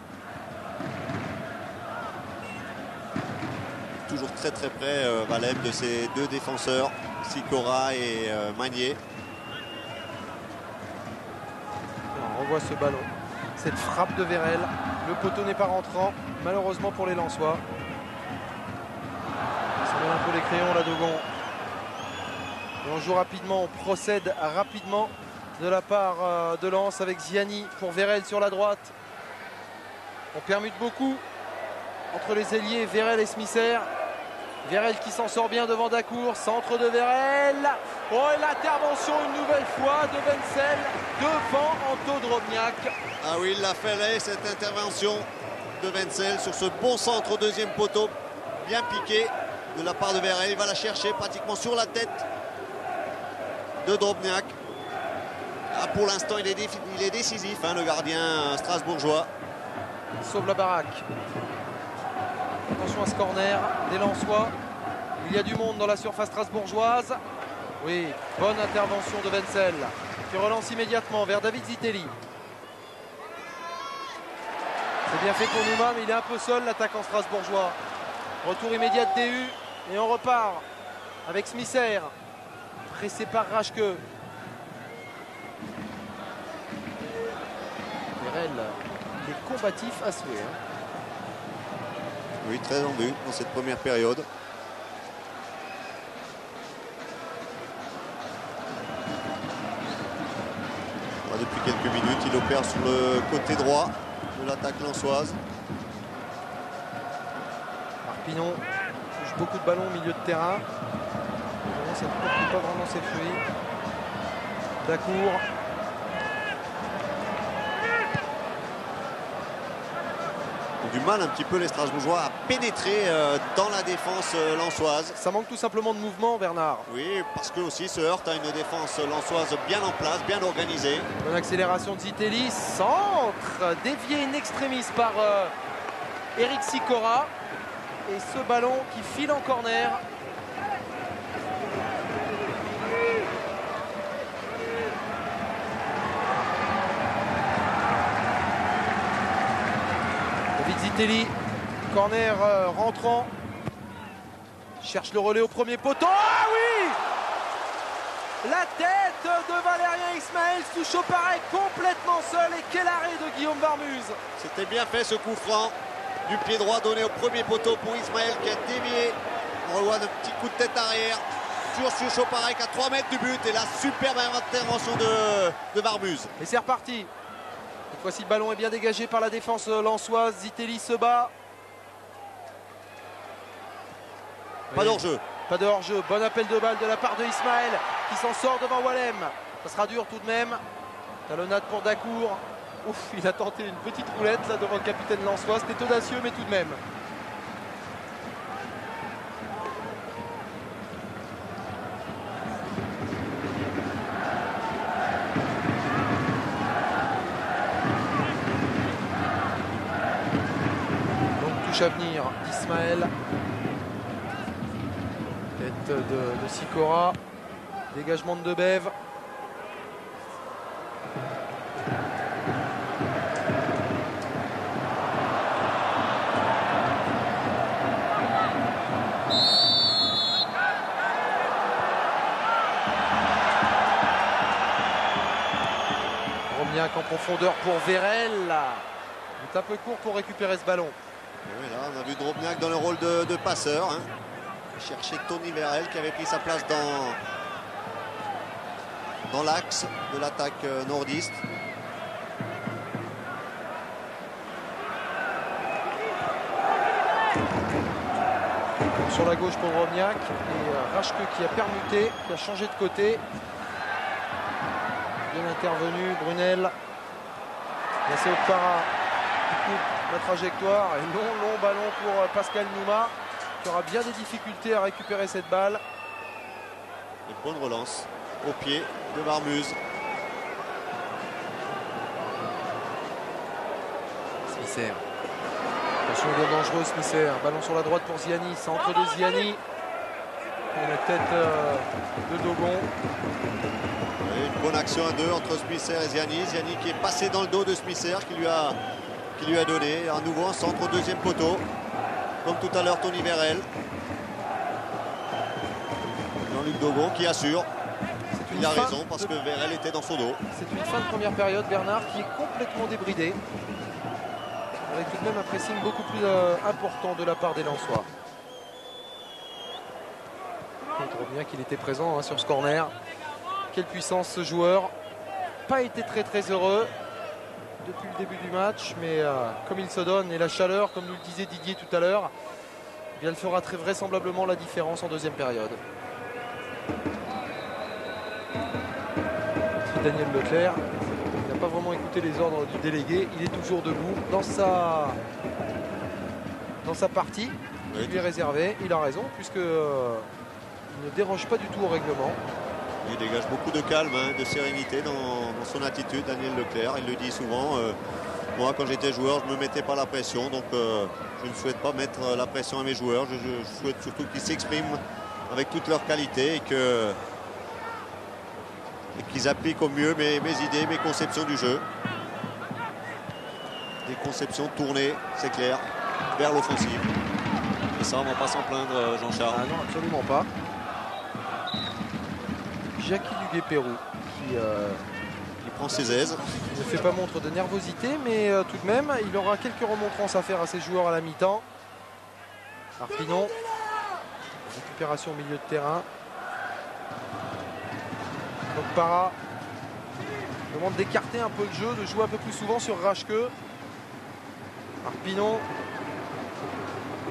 Toujours très très près Wallem de ses 2 défenseurs, Sikora et Magnier. On revoit ce ballon. Cette frappe de Vérel. Le poteau n'est pas rentrant, malheureusement pour les Lensois. Ça met un peu les crayons là, Dogon. Et on joue rapidement, on procède rapidement de la part de Lens avec Ziani pour Vérel sur la droite. On permute beaucoup entre les ailiers Vérel et Smisser. Vérel qui s'en sort bien devant Dacour, centre de Vérel. Oh, et l'intervention une nouvelle fois de Wenzel devant Anto Drobniak. Ah oui, il l'a fait cette intervention de Wenzel sur ce bon centre au 2e poteau, bien piqué de la part de Vérel. Il va la chercher pratiquement sur la tête de Drobniak. Ah, pour l'instant, il est décisif, le gardien strasbourgeois. Il sauve la baraque. Attention à ce corner des Lensois. Il y a du monde dans la surface strasbourgeoise. Oui, bonne intervention de Wenzel qui relance immédiatement vers David Zitelli. C'est bien fait pour Nouma, mais il est un peu seul, l'attaquant strasbourgeois. Retour immédiat de DU et on repart avec Smisser. Pressé par Rachke. Vérel, il est combatif à souhait. Oui, très en vue dans cette première période. Depuis quelques minutes, il opère sur le côté droit de l'attaque lensoise. Arpinon touche beaucoup de ballons au milieu de terrain. Ça ne porte pas vraiment ses fruits. Dacour. Du mal un petit peu les Strasbourgeois à pénétrer dans la défense lensoise. Ça manque tout simplement de mouvement, Bernard. Oui, parce que aussi se heurte à une défense lensoise bien en place, bien organisée. Bonne accélération de Zitelli, centre dévié in extremis par Eric Sikora. Et ce ballon qui file en corner. Zitelli, corner rentrant, cherche le relais au premier poteau. Ah oui, la tête de Valérien Ismaël sous Choparek complètement seul. Et quel arrêt de Guillaume Varmuz. C'était bien fait ce coup franc du pied droit donné au premier poteau pour Ismaël qui a dévié. On revoit un petit coup de tête arrière sur Choparek à 3 mètres du but. Et la superbe intervention de Varmuz. Et c'est reparti. Cette fois-ci, le ballon est bien dégagé par la défense lensoise. Zitelli se bat. Pas d'hors-jeu. Pas de hors-jeu. Bon appel de balle de la part de Ismaël qui s'en sort devant Wallem. Ça sera dur tout de même. Talonnade pour Dacour. Ouf, il a tenté une petite roulette là devant le capitaine lensois. C'était audacieux, mais tout de même. Donc touche à venir d'Ismaël. Tête de Sikora. Dégagement de Debève. Romniak en profondeur pour Vérel. Il est un peu court pour récupérer ce ballon. Oui, là, on a vu Drobniak dans le rôle de passeur. Hein. Chercher Tony Vérel qui avait pris sa place dans l'axe de l'attaque nordiste. Sur la gauche pour Romniak et Raschke qui a permuté, qui a changé de côté. Bien intervenu, Brunel. C'est Okpara qui coupe la trajectoire. Et long ballon pour Pascal Nouma qui aura bien des difficultés à récupérer cette balle. Une bonne relance au pied de Marmuse. Smisser. Attention, bien dangereux Smisser. Ballon sur la droite pour Ziani. Centre de Ziani. Et la tête de Dogon. Et une bonne action à deux entre Smisser et Ziani. Ziani qui est passé dans le dos de Smisser qui lui a donné à nouveau un centre au deuxième poteau. Comme tout à l'heure Tony Vérel. Jean-Luc Dogon qui assure. Il a raison parce que Vérel était dans son dos. C'est une fin de première période, Bernard, qui est complètement débridée. Avec tout de même un pressing beaucoup plus important de la part des Lensois. On bien qu'il était présent sur ce corner. Quelle puissance ce joueur. Pas été très heureux depuis le début du match, mais comme il se donne et la chaleur, comme nous le disait Didier tout à l'heure, eh bien, elle fera très vraisemblablement la différence en deuxième période. Daniel Leclerc, il n'a pas vraiment écouté les ordres du délégué, il est toujours debout dans sa partie qui lui est réservée. Il a raison puisque il ne déroge pas du tout au règlement. Il dégage beaucoup de calme, hein, de sérénité dans son attitude, Daniel Leclerc. Il le dit souvent, moi quand j'étais joueur je ne me mettais pas la pression, donc je ne souhaite pas mettre la pression à mes joueurs. Je souhaite surtout qu'ils s'expriment avec toute leur qualité et qu'ils appliquent au mieux mes idées, mes conceptions du jeu. Des conceptions tournées, c'est clair, vers l'offensive. Et ça, on ne va pas s'en plaindre, Jean-Charles. Ah non, absolument pas. Jackie Duguay-Pérou qui prend ses aises. Ne fait pas montre de nervosité, mais tout de même, il aura quelques remontrances à faire à ses joueurs à la mi-temps. Arpinon, récupération au milieu de terrain. Okpara demande d'écarter un peu le jeu, de jouer un peu plus souvent sur Raschke. Arpinon,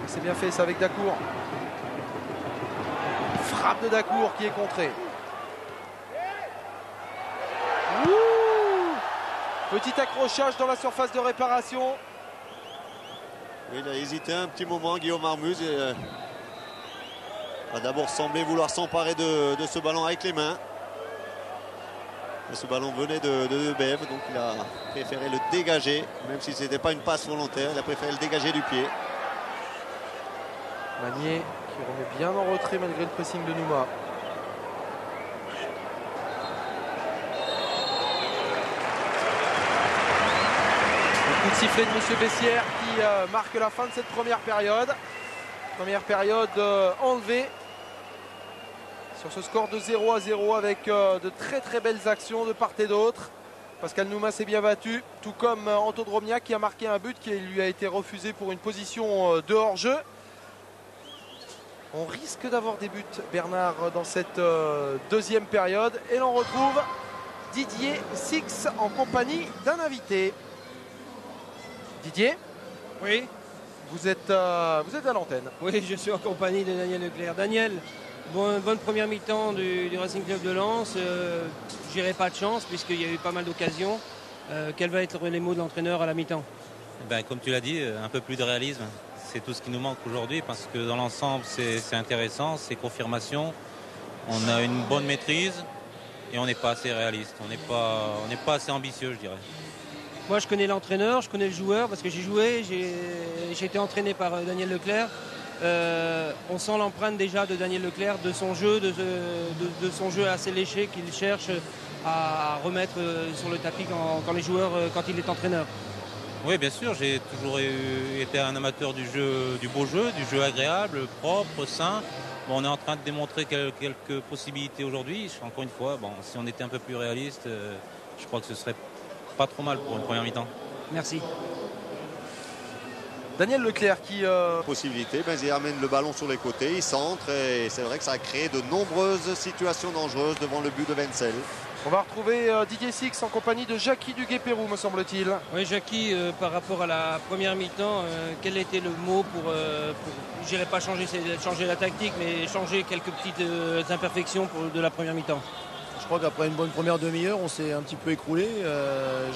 c'est bien fait ça avec Dacour. Frappe de Dacour qui est contrée. Petit accrochage dans la surface de réparation. Il a hésité un petit moment, Guillaume Marmuse. Et, a d'abord semblé vouloir s'emparer de ce ballon avec les mains. Et ce ballon venait de Debève, donc il a préféré le dégager, même si ce n'était pas une passe volontaire, il a préféré le dégager du pied. Magnier qui remet bien en retrait malgré le pressing de Nouma. Un coup de sifflet de M. Bessières qui marque la fin de cette première période. Première période enlevée sur ce score de 0-0 avec de très belles actions de part et d'autre. Pascal Nouma s'est bien battu, tout comme Anto Drobniak qui a marqué un but qui lui a été refusé pour une position de hors-jeu. On risque d'avoir des buts, Bernard, dans cette deuxième période. Et l'on retrouve Didier Six en compagnie d'un invité. Didier ? Oui. Vous êtes à l'antenne. Oui, je suis en compagnie de Daniel Leclerc. Daniel, Bonne première mi-temps du Racing Club de Lens. Je dirais pas de chance puisqu'il y a eu pas mal d'occasions. Quels vont être les mots de l'entraîneur à la mi-temps? Comme tu l'as dit, un peu plus de réalisme. C'est tout ce qui nous manque aujourd'hui parce que dans l'ensemble, c'est intéressant, c'est confirmation. On a une bonne maîtrise et on n'est pas assez réaliste. On n'est pas assez ambitieux, je dirais. Moi, je connais l'entraîneur, je connais le joueur parce que j'ai joué, j'ai été entraîné par Daniel Leclerc. On sent l'empreinte déjà de Daniel Leclerc, de son jeu, de son jeu assez léché qu'il cherche à remettre sur le tapis quand les joueurs, quand il est entraîneur. Oui, bien sûr, j'ai toujours été un amateur du beau jeu, du jeu agréable, propre, sain. Bon, on est en train de démontrer quelques possibilités aujourd'hui. Encore une fois, si on était un peu plus réaliste, je crois que ce serait pas trop mal pour une première mi-temps. Merci. Daniel Leclerc qui... Possibilité, il amène le ballon sur les côtés, il centre et c'est vrai que ça a créé de nombreuses situations dangereuses devant le but de Wenzel. On va retrouver Didier Six en compagnie de Jackie Duguay-Pérou, me semble-t-il. Oui, Jackie, par rapport à la première mi-temps, quel était le mot pour je dirais pas changer la tactique, mais changer quelques petites imperfections de la première mi-temps? Je crois qu'après une bonne première demi-heure, on s'est un petit peu écroulé.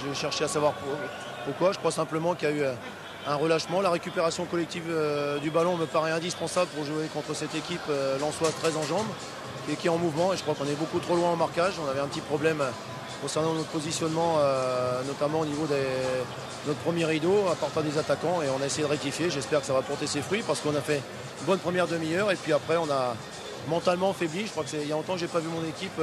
J'ai cherché à savoir pourquoi. Je crois simplement qu'il y a eu un relâchement. La récupération collective du ballon me paraît indispensable pour jouer contre cette équipe lensoise très en jambes et qui est en mouvement. Et je crois qu'on est beaucoup trop loin en marquage. On avait un petit problème concernant notre positionnement, notamment au niveau de notre premier rideau, à partir des attaquants. Et on a essayé de rectifier. J'espère que ça va porter ses fruits parce qu'on a fait une bonne première demi-heure. Et puis après, on a mentalement faibli. Je crois qu'il y a longtemps que je n'ai pas vu mon équipe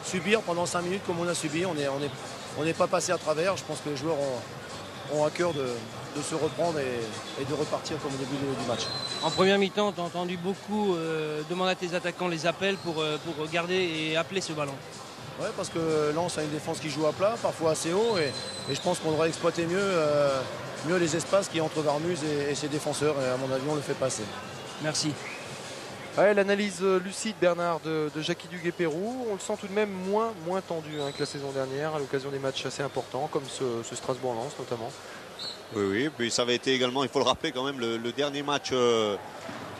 subir pendant 5 minutes comme on a subi. On n'est pas passé à travers. Je pense que les joueurs ont à cœur de se reprendre et de repartir comme au début du match. En première mi-temps, tu as entendu beaucoup demander à tes attaquants les appels pour garder et appeler ce ballon. Oui, parce que Lens a une défense qui joue à plat, parfois assez haut, et je pense qu'on devrait exploiter mieux les espaces qui entre Varmuz et ses défenseurs, et à mon avis, on le fait passer. Merci. Ouais, l'analyse lucide, Bernard, de Jackie Duguay-Pérou. On le sent tout de même moins tendu que la saison dernière, à l'occasion des matchs assez importants, comme ce Strasbourg-Lens notamment. Oui, puis ça avait été également, il faut le rappeler quand même, le dernier match de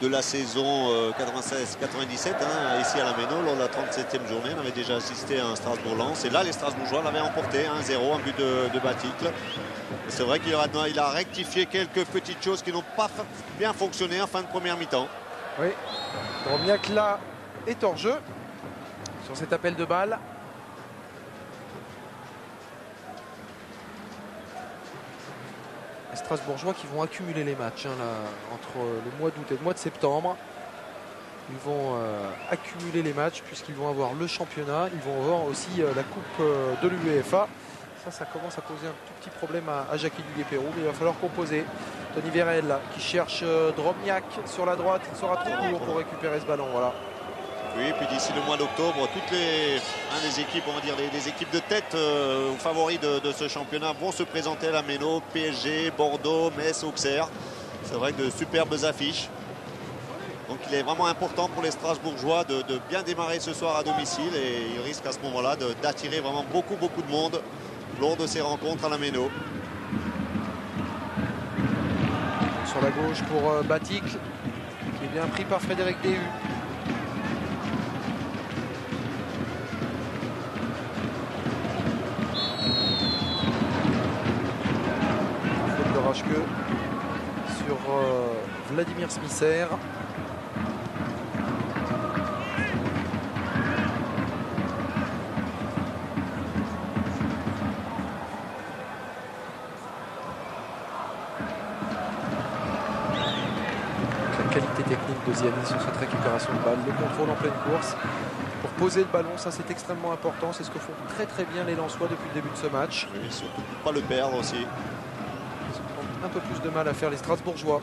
la saison 96-97, ici à la Méno, lors de la 37e journée. On avait déjà assisté à un Strasbourg-Lens. Et là, les Strasbourgeois l'avaient emporté 1-0, un but de Baticle. C'est vrai qu'il a rectifié quelques petites choses qui n'ont pas bien fonctionné en fin de première mi-temps. Oui, Drobniak là est hors jeu sur cet appel de balle. Les Strasbourgeois qui vont accumuler les matchs là, entre le mois d'août et le mois de septembre. Ils vont accumuler les matchs puisqu'ils vont avoir le championnat. Ils vont avoir aussi la coupe de l'UEFA. Ça commence à poser un tout petit problème à Jackie Duguay-Pérou. Mais il va falloir composer. Tony Vérel qui cherche Drobniak sur la droite. Il sera trop court pour récupérer ce ballon. Voilà. Oui, puis d'ici le mois d'octobre, toutes les équipes, on va dire les équipes de tête favoris de ce championnat vont se présenter à la Méno, PSG, Bordeaux, Metz, Auxerre. C'est vrai que de superbes affiches. Donc il est vraiment important pour les Strasbourgeois de bien démarrer ce soir à domicile et ils risquent à ce moment-là d'attirer vraiment beaucoup de monde lors de ces rencontres à la Méno. Sur la gauche pour Baticle, qui est bien pris par Frédéric Déhu. Faute de Rachke sur Vladimir Smisser. Qualité technique de Ziani sur cette récupération de balle, le contrôle en pleine course pour poser le ballon, ça c'est extrêmement important, c'est ce que font très bien les Lensois depuis le début de ce match. Oui, surtout pour ne pas le perdre aussi. Ils ont un peu plus de mal à faire les Strasbourgeois.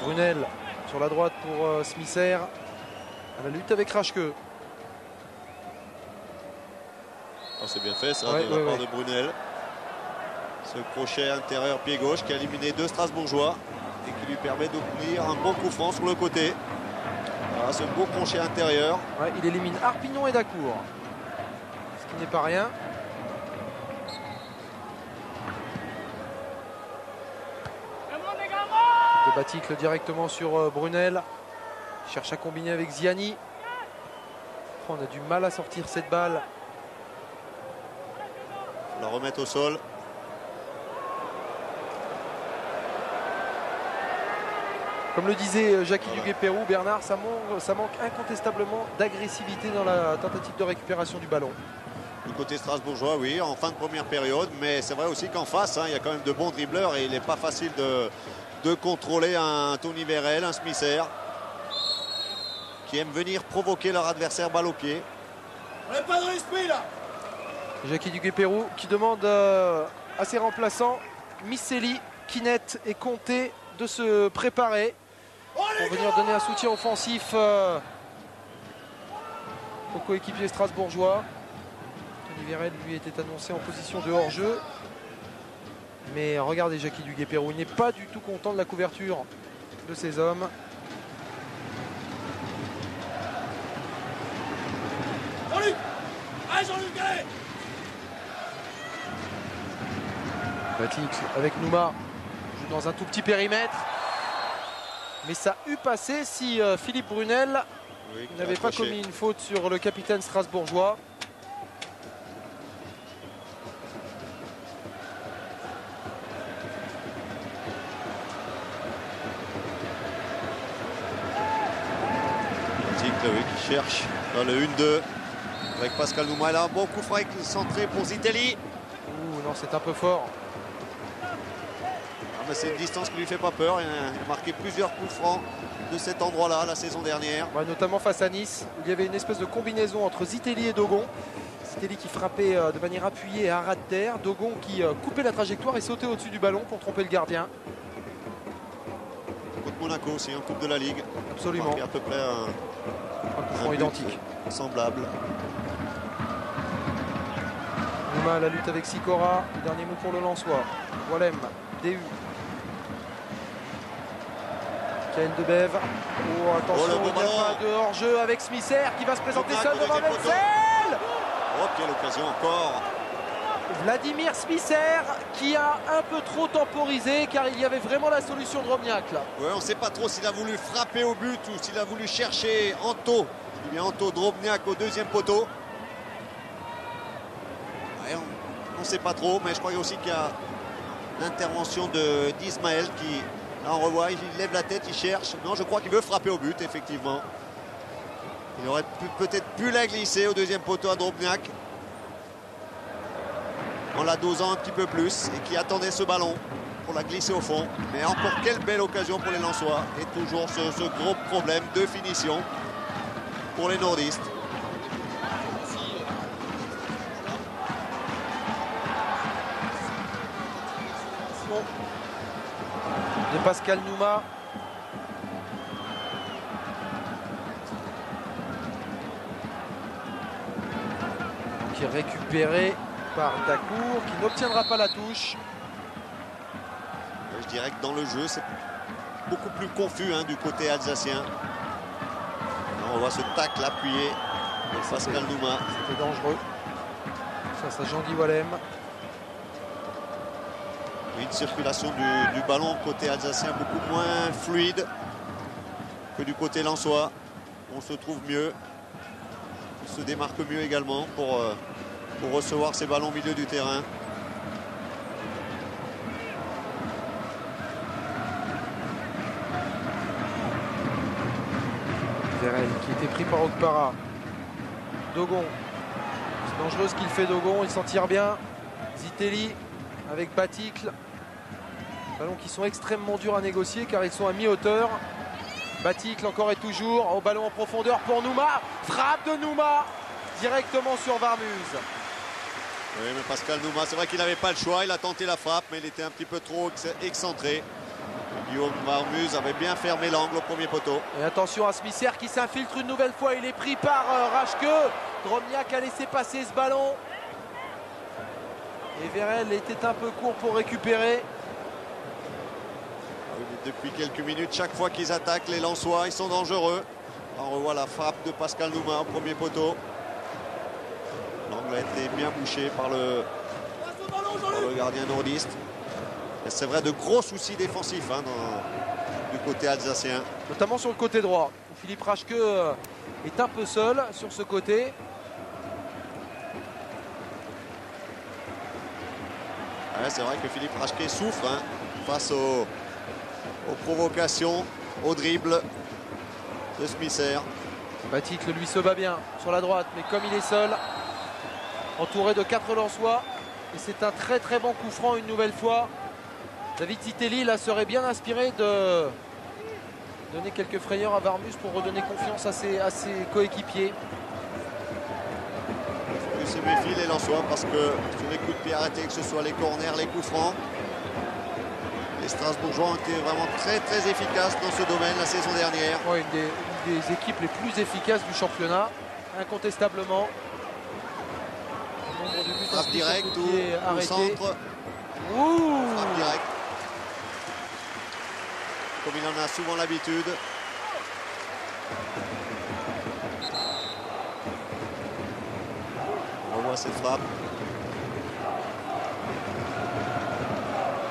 Brunel sur la droite pour Smisser, à la lutte avec Rachke. C'est bien fait ça de la part de Brunel. Ce crochet intérieur pied gauche qui a éliminé 2 Strasbourgeois et qui lui permet d'obtenir un bon coup franc sur le côté. Voilà ce beau crochet intérieur. Ouais, il élimine Arpignon et Dacour, ce qui n'est pas rien. De Baticle directement sur Brunel. Il cherche à combiner avec Ziani. On a du mal à sortir cette balle. On la remettre au sol. Comme le disait Jackie Duguay-Pérou, Bernard, ça manque incontestablement d'agressivité dans la tentative de récupération du ballon. Du côté strasbourgeois, oui, en fin de première période. Mais c'est vrai aussi qu'en face, il y a quand même de bons dribbleurs et il n'est pas facile de contrôler un Tony Vérel, un Smisser, qui aiment venir provoquer leur adversaire balle au pied. On n'est pas dans l'esprit là. Jackie Duguay-Pérou qui demande à ses remplaçants, Misselli, Kinet et Conté, de se préparer pour venir donner un soutien offensif aux coéquipiers strasbourgeois. Tony Vérel lui était annoncé en position de hors-jeu. Mais regardez Jackie Duguay-Pérou, il n'est pas du tout content de la couverture de ses hommes. Jean-Luc! Allez Jean-Luc, allez! Baticle avec Nouma, joue dans un tout petit périmètre. Mais ça eût passé si Philippe Brunel n'avait pas commis une faute sur le capitaine strasbourgeois. Qui cherche dans le 1-2 avec Pascal Nouma. Là, un bon coup franc centré pour Zitelli. Ouh, non, c'est un peu fort. Mais c'est une distance qui lui fait pas peur. Il a marqué plusieurs coups francs de cet endroit-là la saison dernière. Ouais, notamment face à Nice, où il y avait une espèce de combinaison entre Zitelli et Dogon. Zitelli qui frappait de manière appuyée à ras de terre. Dogon qui coupait la trajectoire et sautait au-dessus du ballon pour tromper le gardien. Contre Monaco aussi, en Coupe de la Ligue. Absolument. À peu près un coup franc identique. Semblable. Nouma à la lutte avec Sikora. Le dernier mot pour le Lensois. Walem, DU. Kael Debève. Oh, attention, il n'y a pas de hors-jeu avec Smisser qui va se présenter seul devant Wenzel. Oh, quelle occasion encore. Vladimir Smisser qui a un peu trop temporisé car il y avait vraiment la solution de Drobniak là. Ouais, on ne sait pas trop s'il a voulu frapper au but ou s'il a voulu chercher Anto. Il y a Anto Drobniak au deuxième poteau. Ouais, on ne sait pas trop, mais je crois aussi qu'il y a l'intervention d'Ismaël qui, là on revoit, il lève la tête, il cherche. Non, je crois qu'il veut frapper au but, effectivement. Il aurait peut-être pu la glisser au deuxième poteau à Drobniak, en la dosant un petit peu plus, et qui attendait ce ballon pour la glisser au fond. Mais encore quelle belle occasion pour les Lensois, et toujours ce gros problème de finition pour les nordistes. De Pascal Nouma. Qui est récupéré par Dacour, qui n'obtiendra pas la touche. Je dirais que dans le jeu, c'est beaucoup plus confus du côté alsacien. Là, on voit ce tacle appuyé de Pascal Nouma. C'était dangereux. Ça Jean-Guy Walem. Une circulation du ballon côté alsacien beaucoup moins fluide que du côté lensois. On se trouve mieux. On se démarque mieux également pour recevoir ces ballons au milieu du terrain. Vérel qui était pris par Okpara. Dogon. C'est dangereux ce qu'il fait Dogon, il s'en tire bien. Zitelli avec Baticle. Ballons qui sont extrêmement durs à négocier car ils sont à mi-hauteur. Baticle encore et toujours au ballon en profondeur pour Nouma. Frappe de Nouma directement sur Varmuz. Oui, mais Pascal Nouma, c'est vrai qu'il n'avait pas le choix. Il a tenté la frappe, mais il était un petit peu trop excentré. Guillaume Varmuz avait bien fermé l'angle au premier poteau. Et attention à Smisser qui s'infiltre une nouvelle fois. Il est pris par Rachke. Drobniak a laissé passer ce ballon. Et Vérel était un peu court pour récupérer. Depuis quelques minutes, chaque fois qu'ils attaquent les Lensois, ils sont dangereux. On revoit la frappe de Pascal Nouma au premier poteau. L'angle a été bien bouché par le gardien nordiste. C'est vrai, de gros soucis défensifs du côté alsacien. Notamment sur le côté droit. Philippe Raschke est un peu seul sur ce côté. Ouais, c'est vrai que Philippe Raschke souffre hein, face aux provocations, au dribble de Smisser. Baticle lui se bat bien sur la droite, mais comme il est seul, entouré de 4 Lensois, et c'est un très très bon coup franc une nouvelle fois. David Zitelli là serait bien inspiré de donner quelques frayeurs à Warmus pour redonner confiance à ses coéquipiers. Il se méfie les Lensois parce que sur les coups de pied arrêtés, que ce soit les corners, les coups francs, les Strasbourgeois ont été vraiment très très efficaces dans ce domaine la saison dernière. Ouais, une des équipes les plus efficaces du championnat, incontestablement. Nombre de buts Frappe inscrits sur direct coup de pied ou arrêté. centre. Ouh. Frappe direct. Comme il en a souvent l'habitude. On revoit cette frappe.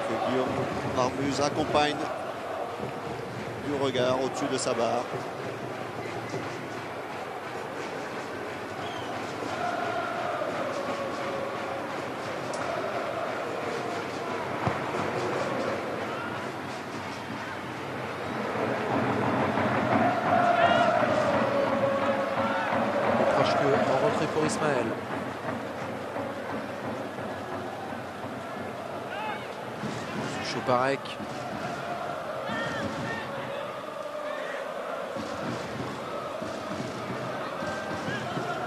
Que Guillaume Warmus accompagne du regard au-dessus de sa barre. En rentrée pour Ismaël. Choparek.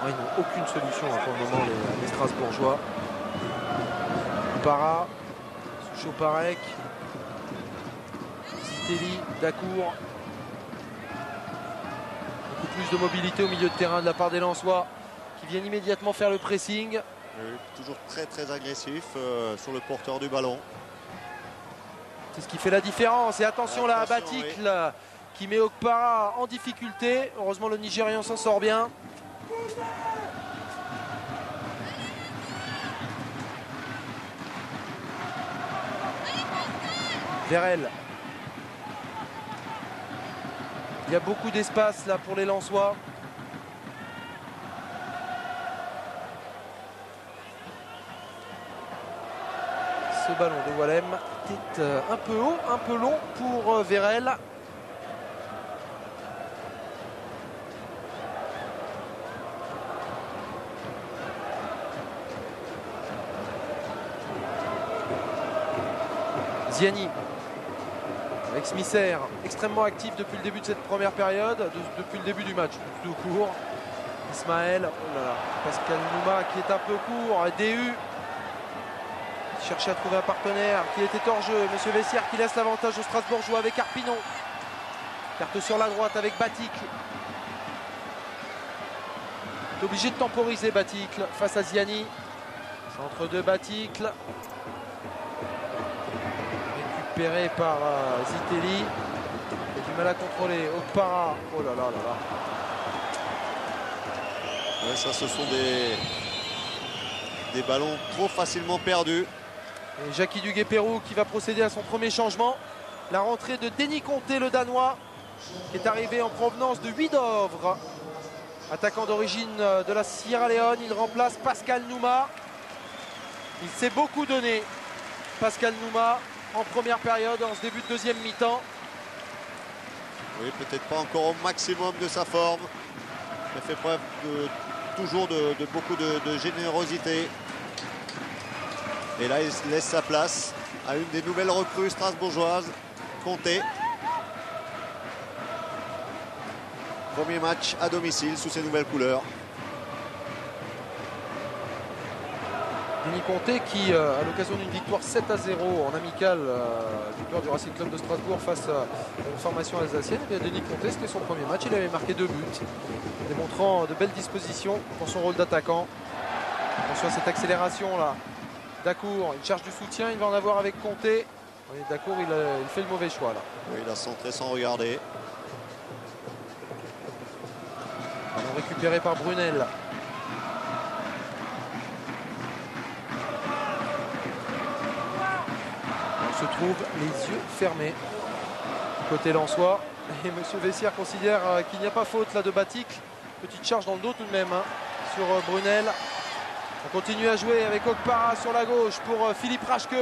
Ils n'ont aucune solution hein, pour le moment les Strasbourgeois. Para, Choparek, Zitelli, Dacour. Beaucoup plus de mobilité au milieu de terrain de la part des Lensois qui viennent immédiatement faire le pressing. Toujours très très agressif sur le porteur du ballon. C'est ce qui fait la différence. Et attention là à Baticle oui. Qui met Okpara en difficulté. Heureusement le Nigérian s'en sort bien. Vérel. Il y a beaucoup d'espace là pour les Lensois. Ce ballon de Wallem était un peu haut, un peu long pour Vérel. Ziani avec Smisser, extrêmement actif depuis le début de cette première période, depuis le début du match, tout court. Ismaël, oh là là, Pascal Nouma qui est un peu court, DU cherchait à trouver un partenaire qui était hors jeu. Monsieur Vessière qui laisse l'avantage aux Strasbourgeois avec Arpinon. Carte sur la droite avec Baticle. Il est obligé de temporiser Baticle face à Ziani. Centre de Baticle. Récupéré par Zitelli. Il a du mal à contrôler. Okpara. Oh là là là là. Ouais, ça, ce sont des ballons trop facilement perdus. Et Jackie Duguay-Pérou qui va procéder à son premier changement. La rentrée de Denis Conté, le Danois, qui est arrivé en provenance de Huidovre. Attaquant d'origine de la Sierra Leone. Il remplace Pascal Nouma. Il s'est beaucoup donné, Pascal Nouma, en première période, en ce début de deuxième mi-temps. Oui, peut-être pas encore au maximum de sa forme. Il a fait preuve toujours de beaucoup de générosité. Et là, il laisse sa place à une des nouvelles recrues strasbourgeoises, Conté. Premier match à domicile sous ces nouvelles couleurs. Denis Conté qui, à l'occasion d'une victoire 7-0 en amical, victoire du Racing Club de Strasbourg face à une formation alsacienne, et Denis Conté, c'était son premier match, il avait marqué 2 buts, démontrant de belles dispositions pour son rôle d'attaquant. Attention à cette accélération là. Dacour, il cherche du soutien, il va en avoir avec Conté. Oui, Dacour, il fait le mauvais choix là. Oui, il a centré sans regarder. Ballon récupéré par Brunel. On se trouve les yeux fermés. côté lensois. Et Monsieur Vessière considère qu'il n'y a pas faute là de Baticle. Petite charge dans le dos tout de même hein, sur Brunel. On continue à jouer avec Okpara sur la gauche pour Philippe Raschke.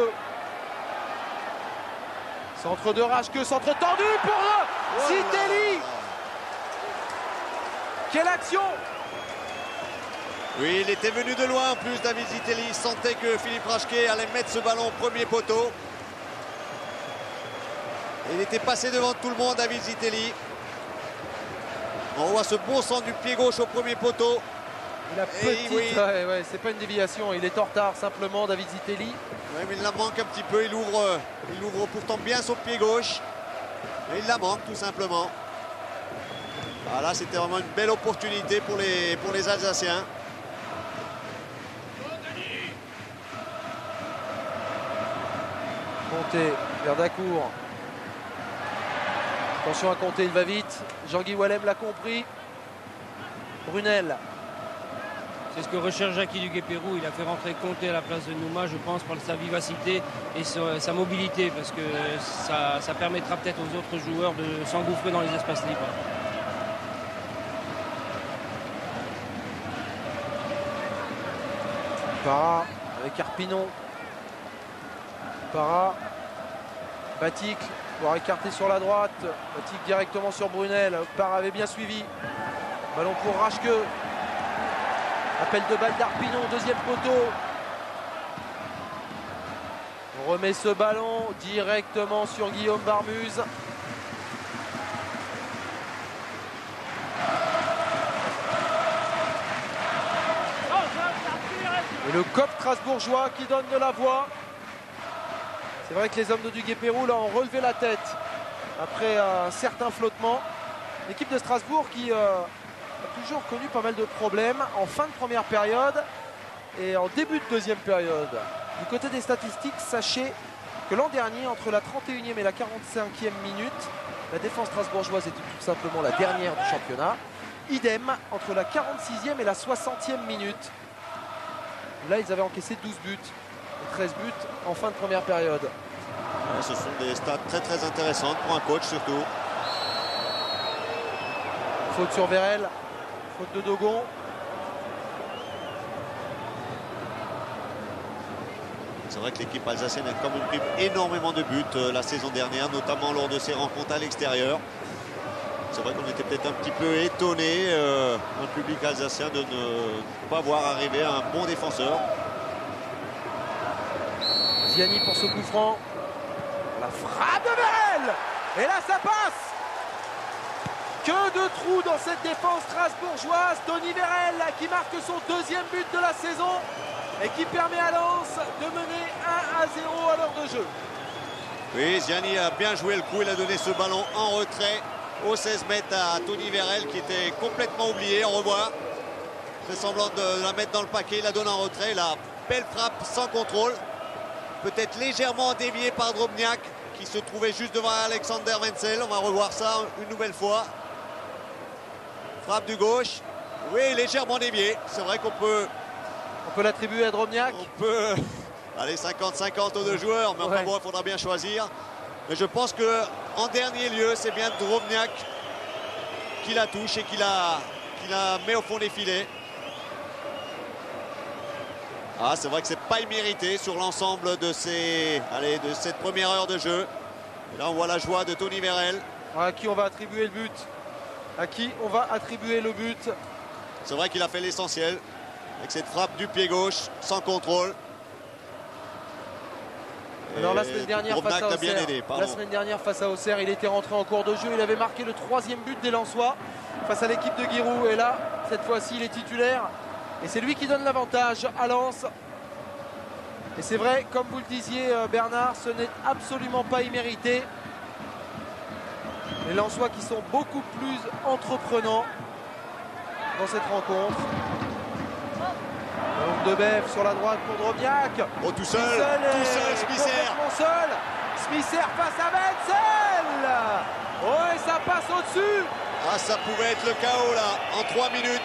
Centre de Raschke, centre tendu pour Zitelli. Quelle action! Oui, il était venu de loin en plus, David Zitelli. Il sentait que Philippe Raschke allait mettre ce ballon au premier poteau. Il était passé devant tout le monde, David Zitelli. On voit ce bon centre du pied gauche au premier poteau. Il a petite, ouais, c'est pas une déviation, il est en retard simplement, David Zitelli. Oui, mais il la manque un petit peu, il ouvre pourtant bien son pied gauche. Et il la manque tout simplement. Ah, là, c'était vraiment une belle opportunité pour les Alsaciens. Conté vers Dacour. Attention à Conté, il va vite. Jean-Guy Wallem l'a compris. Brunel. C'est ce que recherche Jackie du Guépérou. Il a fait rentrer Conté à la place de Nouma, je pense, par sa vivacité et sa mobilité, parce que ça permettra peut-être aux autres joueurs de s'engouffrer dans les espaces libres. Para avec Arpinon. Para. Baticle. Pour écarter sur la droite. Baticle directement sur Brunel. Para avait bien suivi. Ballon pour Raschke. Appel de balle d'Arpinon, deuxième poteau. On remet ce ballon directement sur Guillaume Barmuse. Et le COP strasbourgeois qui donne de la voix. C'est vrai que les hommes de du Guépérou là ont relevé la tête après un certain flottement. L'équipe de Strasbourg qui a toujours connu pas mal de problèmes en fin de première période et en début de deuxième période. Du côté des statistiques, sachez que l'an dernier, entre la 31e et la 45e minute, la défense strasbourgeoise était tout simplement la dernière du championnat. Idem entre la 46e et la 60e minute. Là, ils avaient encaissé 12 buts et 13 buts en fin de première période. Ouais, ce sont des stats très très intéressantes pour un coach surtout. Faute sur Vérel, faute de Dogon. C'est vrai que l'équipe alsacienne a quand même pris énormément de buts la saison dernière, notamment lors de ses rencontres à l'extérieur. C'est vrai qu'on était peut-être un petit peu étonné, un public alsacien, de ne pas voir arriver un bon défenseur. Ziani pour ce coup franc. La frappe de Vérel. Et là, ça passe. Que de trous dans cette défense strasbourgeoise. Tony Vérel qui marque son deuxième but de la saison et qui permet à Lens de mener 1-0 à l'heure de jeu. Oui, Ziani a bien joué le coup. Il a donné ce ballon en retrait au 16 mètres à Tony Vérel qui était complètement oublié. On revoit. Il fait semblant de la mettre dans le paquet. Il la donne en retrait. La belle frappe sans contrôle. Peut-être légèrement dévié par Drobniak qui se trouvait juste devant Alexander Wenzel. On va revoir ça une nouvelle fois. Frappe du gauche. Oui, légèrement dévié. C'est vrai qu'on peut... On peut l'attribuer à Drobniak. On peut... Allez, 50-50 aux deux joueurs. Mais enfin bon, il faudra bien choisir. Mais je pense qu'en dernier lieu, c'est bien Drobniak qui la touche et qui la met au fond des filets. Ah, c'est vrai que c'est pas immérité sur l'ensemble de cette première heure de jeu. Et là, on voit la joie de Tony Vérel. À qui on va attribuer le but? À qui on va attribuer le but? C'est vrai qu'il a fait l'essentiel avec cette frappe du pied gauche sans contrôle. Alors la semaine dernière face à Auxerre, il était rentré en cours de jeu. Il avait marqué le troisième but des Lensois face à l'équipe de Giroud. Et là, cette fois-ci, il est titulaire. Et c'est lui qui donne l'avantage à Lens. Et c'est vrai, comme vous le disiez Bernard, ce n'est absolument pas immérité. Les Lensois qui sont beaucoup plus entreprenants dans cette rencontre. Donc Debève sur la droite pour Drobniak. Oh, tout seul Smisser. Smisser face à Wenzel. Oh, et ça passe au-dessus. Ah, ça pouvait être le chaos là, en 3 minutes.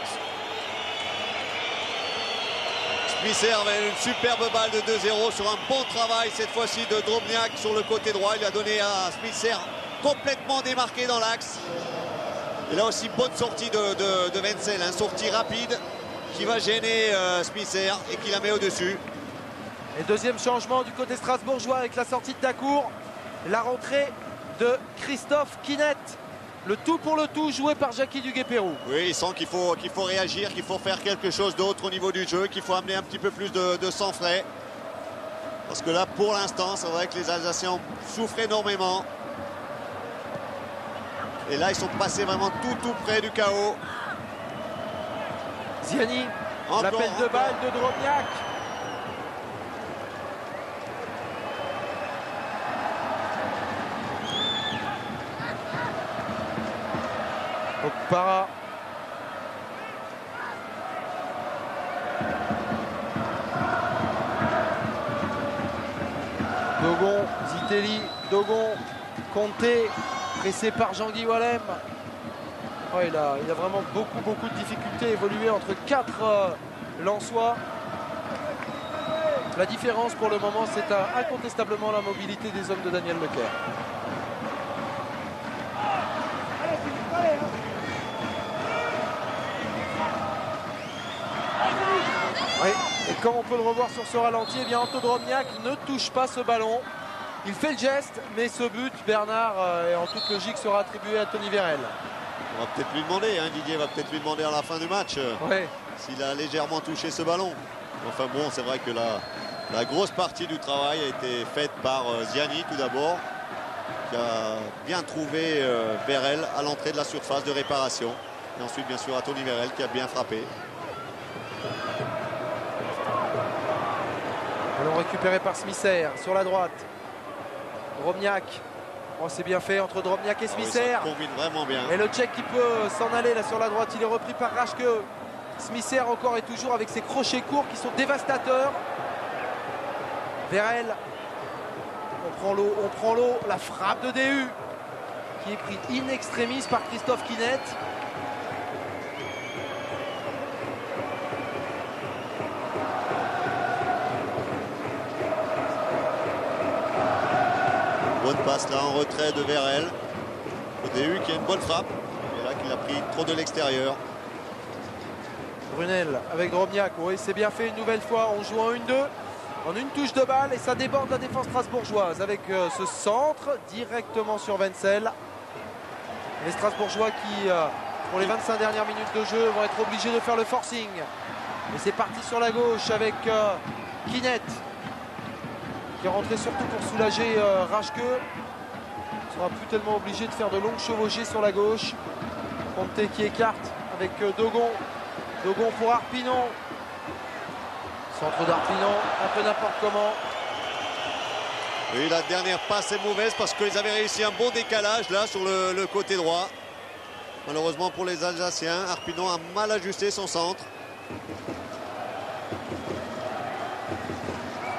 Smisser avait une superbe balle de 2-0 sur un bon travail cette fois-ci de Drobniak sur le côté droit. Il a donné à Smisser complètement démarqué dans l'axe. Et là aussi, bonne sortie de Wenzel, une sortie rapide qui va gêner Smisser et qui la met au-dessus. Et deuxième changement du côté strasbourgeois avec la sortie de Dacour, la rentrée de Christophe Quinet. Le tout pour le tout joué par Jackie Duguay-Pérou. Oui, il sent qu'il faut réagir, qu'il faut faire quelque chose d'autre au niveau du jeu, qu'il faut amener un petit peu plus de sang frais. Parce que là, pour l'instant, c'est vrai que les Alsaciens souffrent énormément. Et là, ils sont passés vraiment tout près du chaos. Ziani, l'appel de balle de Drobniak. Okpara. Dogon, Zitelli, Dogon, Conté, pressé par Jean-Guy Wallem. Oh, il a vraiment beaucoup de difficultés à évoluer entre 4 Lensois. La différence pour le moment, c'est incontestablement la mobilité des hommes de Daniel Leclerc. Oui. Et comme on peut le revoir sur ce ralenti, eh bien Anto Drobniak ne touche pas ce ballon. Il fait le geste, mais ce but, Bernard, en toute logique, sera attribué à Tony Vérel. On va peut-être lui demander, hein, Didier va peut-être lui demander à la fin du match s'il a légèrement touché ce ballon. Enfin bon, c'est vrai que la grosse partie du travail a été faite par Ziani tout d'abord, qui a bien trouvé Vérel à l'entrée de la surface de réparation. Et ensuite, bien sûr, à Tony Vérel qui a bien frappé. Ballon récupéré par Smisser sur la droite. Drobniak. Oh, c'est bien fait entre Drobniak et Smisser. Ça combine vraiment bien. Et le Tchèque qui peut s'en aller là sur la droite. Il est repris par Raschke. Smisser encore et toujours avec ses crochets courts qui sont dévastateurs. Vérel. On prend l'eau. La frappe de DU qui est pris in extremis par Christophe Quinet. Bonne passe là en retrait de Vérel. DU qui a une bonne frappe. Et là qu'il a pris trop de l'extérieur. Brunel avec Drobniak. Oui, c'est bien fait une nouvelle fois. On joue en 1-2. En une touche de balle et ça déborde la défense strasbourgeoise avec ce centre directement sur Wenzel. Les Strasbourgeois qui, pour les 25 dernières minutes de jeu, vont être obligés de faire le forcing. Et c'est parti sur la gauche avec Quinet qui est rentré surtout pour soulager Raschke. Il sera plus tellement obligé de faire de longues chevauchées sur la gauche. Conté qui écarte avec Dogon. Dogon pour Arpinon. Centre d'Arpinon, un peu n'importe comment. Oui, la dernière passe est mauvaise parce qu'ils avaient réussi un bon décalage là sur le côté droit. Malheureusement pour les Alsaciens, Arpinon a mal ajusté son centre.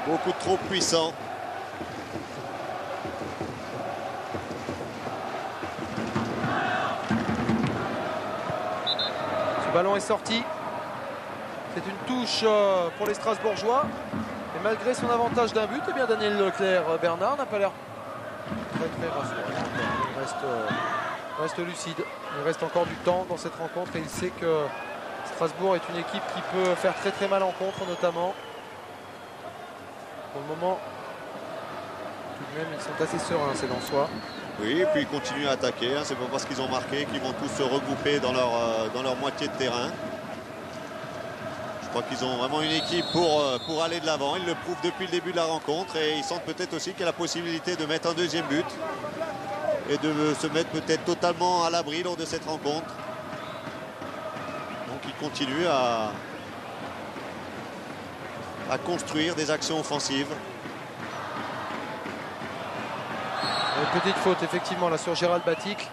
Beaucoup trop puissant. Ce ballon est sorti. C'est une touche pour les Strasbourgeois. Et malgré son avantage d'un but, eh bien Daniel Leclerc, Bernard n'a pas l'air très rassurant. Il reste lucide. Il reste encore du temps dans cette rencontre et il sait que Strasbourg est une équipe qui peut faire très mal en contre notamment. Pour le moment, tout de même, ils sont assez sereins, ces Lensois. Oui, et puis ils continuent à attaquer. Hein. C'est pas parce qu'ils ont marqué qu'ils vont tous se regrouper dans leur moitié de terrain. Je crois qu'ils ont vraiment une équipe pour aller de l'avant. Ils le prouvent depuis le début de la rencontre et ils sentent peut-être aussi qu'il y a la possibilité de mettre un deuxième but et de se mettre peut-être totalement à l'abri lors de cette rencontre. Donc ils continuent à construire des actions offensives. Une petite faute effectivement là sur Gérald Baticle.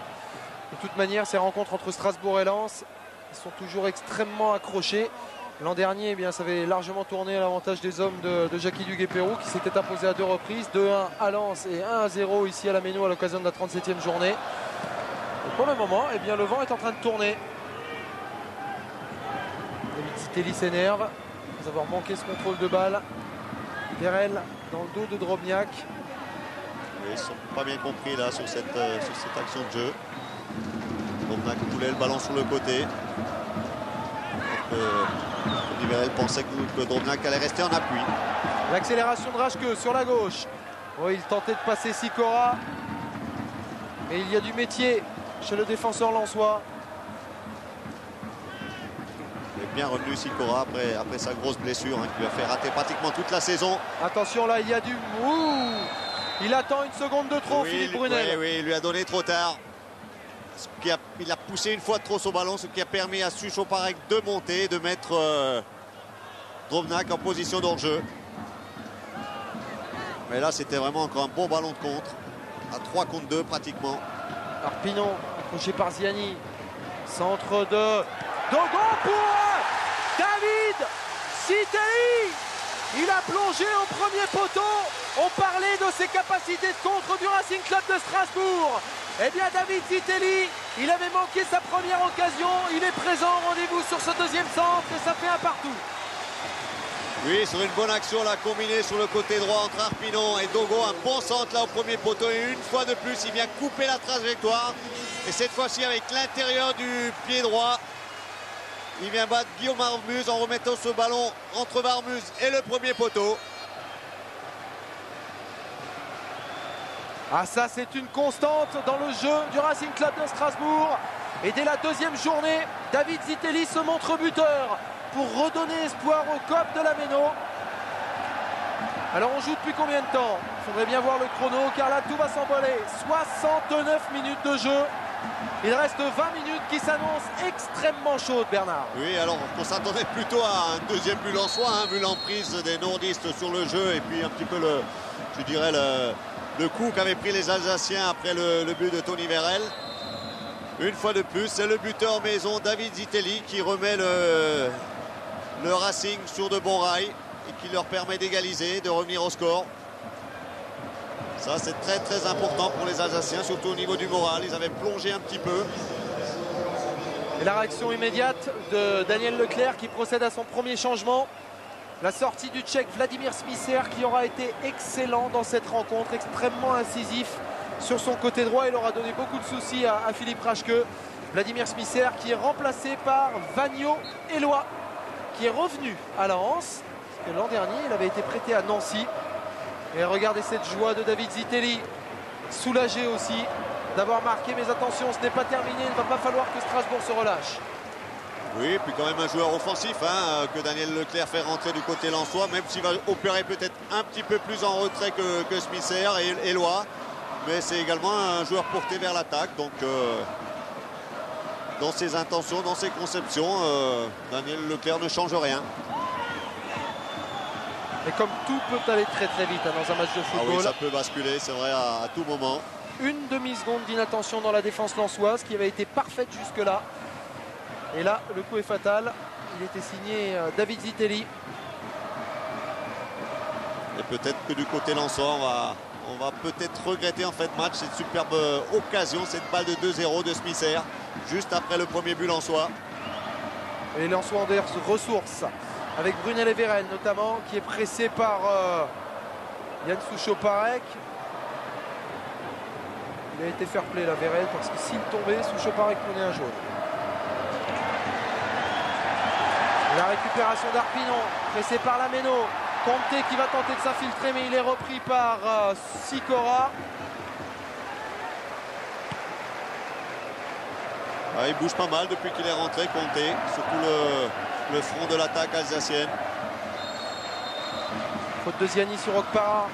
De toute manière, ces rencontres entre Strasbourg et Lens, ils sont toujours extrêmement accrochés. L'an dernier, eh bien, ça avait largement tourné à l'avantage des hommes de Jackie Duguay-Pérou qui s'était imposé à 2 reprises, 2-1 à Lens et 1-0 ici à la Méno à l'occasion de la 37e journée. Et pour le moment, eh bien, le vent est en train de tourner. Zitelli s'énerve après avoir manqué ce contrôle de balle. Vérel dans le dos de Drobniak. Ils ne sont pas bien compris là sur cette action de jeu. Drobnak coulait le ballon sur le côté. Niverel pensait que Drobnak allait rester en appui. L'accélération de Rajke sur la gauche. Oh, il tentait de passer Sikora. Et il y a du métier chez le défenseur lensois. Il est bien revenu Sikora après sa grosse blessure hein, qui lui a fait rater pratiquement toute la saison. Attention là, il y a du... Ouh, il attend une seconde de trop, Oui, Philippe Brunel. Oui, il lui a donné trop tard. Il a poussé une fois de trop son ballon, ce qui a permis à Suchoparek de monter, de mettre Drobnak en position d'hors-jeu. Mais là, c'était vraiment encore un bon ballon de contre. À 3 contre 2 pratiquement. Arpinon, accroché par Ziani. Centre de Dogon pour David Zitelli. Il a plongé au premier poteau. On parlait de ses capacités de contre du Racing Club de Strasbourg. Eh bien, David Zitelli, il avait manqué sa première occasion. Il est présent au rendez-vous sur ce deuxième centre et ça fait un partout. Oui, sur une bonne action là, combinée sur le côté droit entre Arpinon et Dogo. Un bon centre là au premier poteau. Et une fois de plus, il vient couper la trajectoire. Et cette fois-ci avec l'intérieur du pied droit. Il vient battre Guillaume Warmuz en remettant ce ballon entre Warmuz et le premier poteau. Ah, ça, c'est une constante dans le jeu du Racing Club de Strasbourg. Et dès la deuxième journée, David Zitelli se montre buteur pour redonner espoir au COP de la Méno. Alors, on joue depuis combien de temps? Il faudrait bien voir le chrono, car là, tout va s'emballer. 69 minutes de jeu. Il reste 20 minutes qui s'annoncent extrêmement chaudes, Bernard. Oui, alors on s'attendait plutôt à un deuxième but lensois, hein, vu l'emprise des nordistes sur le jeu. Et puis un petit peu le coup qu'avaient pris les Alsaciens après le but de Tony Verel. Une fois de plus, c'est le buteur maison David Zitelli qui remet le Racing sur de bons rails et qui leur permet d'égaliser, de revenir au score. Ça, c'est très très important pour les Alsaciens, surtout au niveau du moral. Ils avaient plongé un petit peu. Et la réaction immédiate de Daniel Leclerc qui procède à son premier changement. La sortie du Tchèque Vladimir Smisser qui aura été excellent dans cette rencontre, extrêmement incisif sur son côté droit. Il aura donné beaucoup de soucis à Philippe Rajke. Vladimir Smisser qui est remplacé par Vagno Eloi qui est revenu à Lens. Parce que l'an dernier, il avait été prêté à Nancy. Et regardez cette joie de David Zitelli, soulagé aussi d'avoir marqué. Mais attention, ce n'est pas terminé, il ne va pas falloir que Strasbourg se relâche. Oui, puis quand même un joueur offensif hein, que Daniel Leclerc fait rentrer du côté lensois, même s'il va opérer peut-être un petit peu plus en retrait que Smisser et Eloi. Mais c'est également un joueur porté vers l'attaque. Donc dans ses intentions, dans ses conceptions, Daniel Leclerc ne change rien. Et comme tout peut aller très très vite hein, dans un match de football. Ah oui, ça peut basculer, c'est vrai, à tout moment. Une demi-seconde d'inattention dans la défense lensoise qui avait été parfaite jusque-là. Et là, le coup est fatal. Il était signé David Zitelli. Et peut-être que du côté lensois, on va peut-être regretter en fait match cette superbe occasion, cette balle de 2-0 de Smisser, juste après le premier but lensois. Et lensois Anders ressource. Avec Brunel et Verel notamment, qui est pressé par Yann Suchoparek. Il a été fair play là, Verel, parce que s'il tombait, Suchoparek prenait un jaune. La récupération d'Arpinon, pressé par la Méno. Conte qui va tenter de s'infiltrer, mais il est repris par Sikora. Ah, il bouge pas mal depuis qu'il est rentré, Conte, surtout le front de l'attaque alsacienne. Faute de Ziani sur Okpara.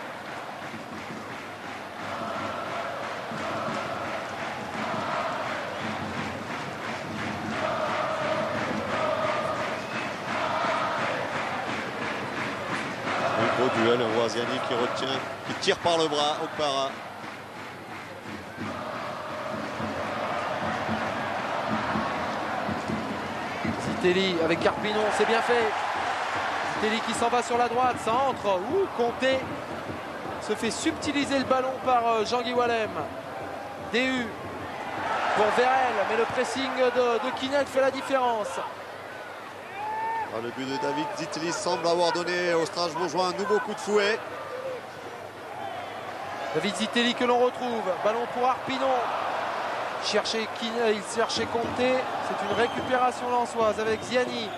Un gros duel, on voit Ziani qui retient, qui tire par le bras Okpara. Zitelli avec Carpinon, c'est bien fait. Zitelli qui s'en va sur la droite, ça entre. Conte se fait subtiliser le ballon par Jean-Guy Wallem. DU pour Verel, mais le pressing de Kinect fait la différence. Alors, le but de David Zitelli semble avoir donné aux Strasbourgeois un nouveau coup de fouet. David Zitelli que l'on retrouve. Ballon pour Arpinon. Il cherchait Conté. C'est une récupération lensoise avec Ziani.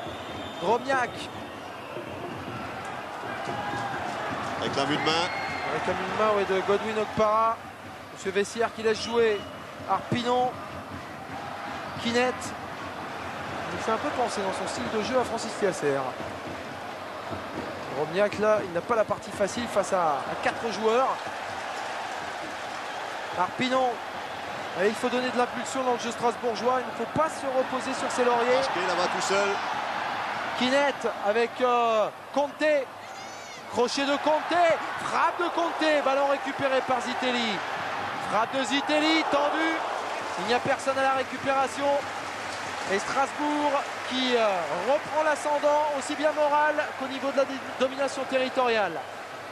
Drobniak. Avec la vue de main. Avec la vue de main, ouais, de Godwin Okpara. Monsieur Vessière qui laisse jouer Arpinon. Kinet. Il fait un peu penser dans son style de jeu à Francis Fiasser. Drobniak là, il n'a pas la partie facile face à 4 joueurs. Arpinon. Et il faut donner de l'impulsion dans le jeu strasbourgeois. Il ne faut pas se reposer sur ses lauriers. Rachke là-bas tout seul. Kinet avec Conté. Crochet de Conté. Frappe de Conté. Ballon récupéré par Zitelli. Frappe de Zitelli. Tendu. Il n'y a personne à la récupération. Et Strasbourg qui reprend l'ascendant aussi bien moral qu'au niveau de la domination territoriale.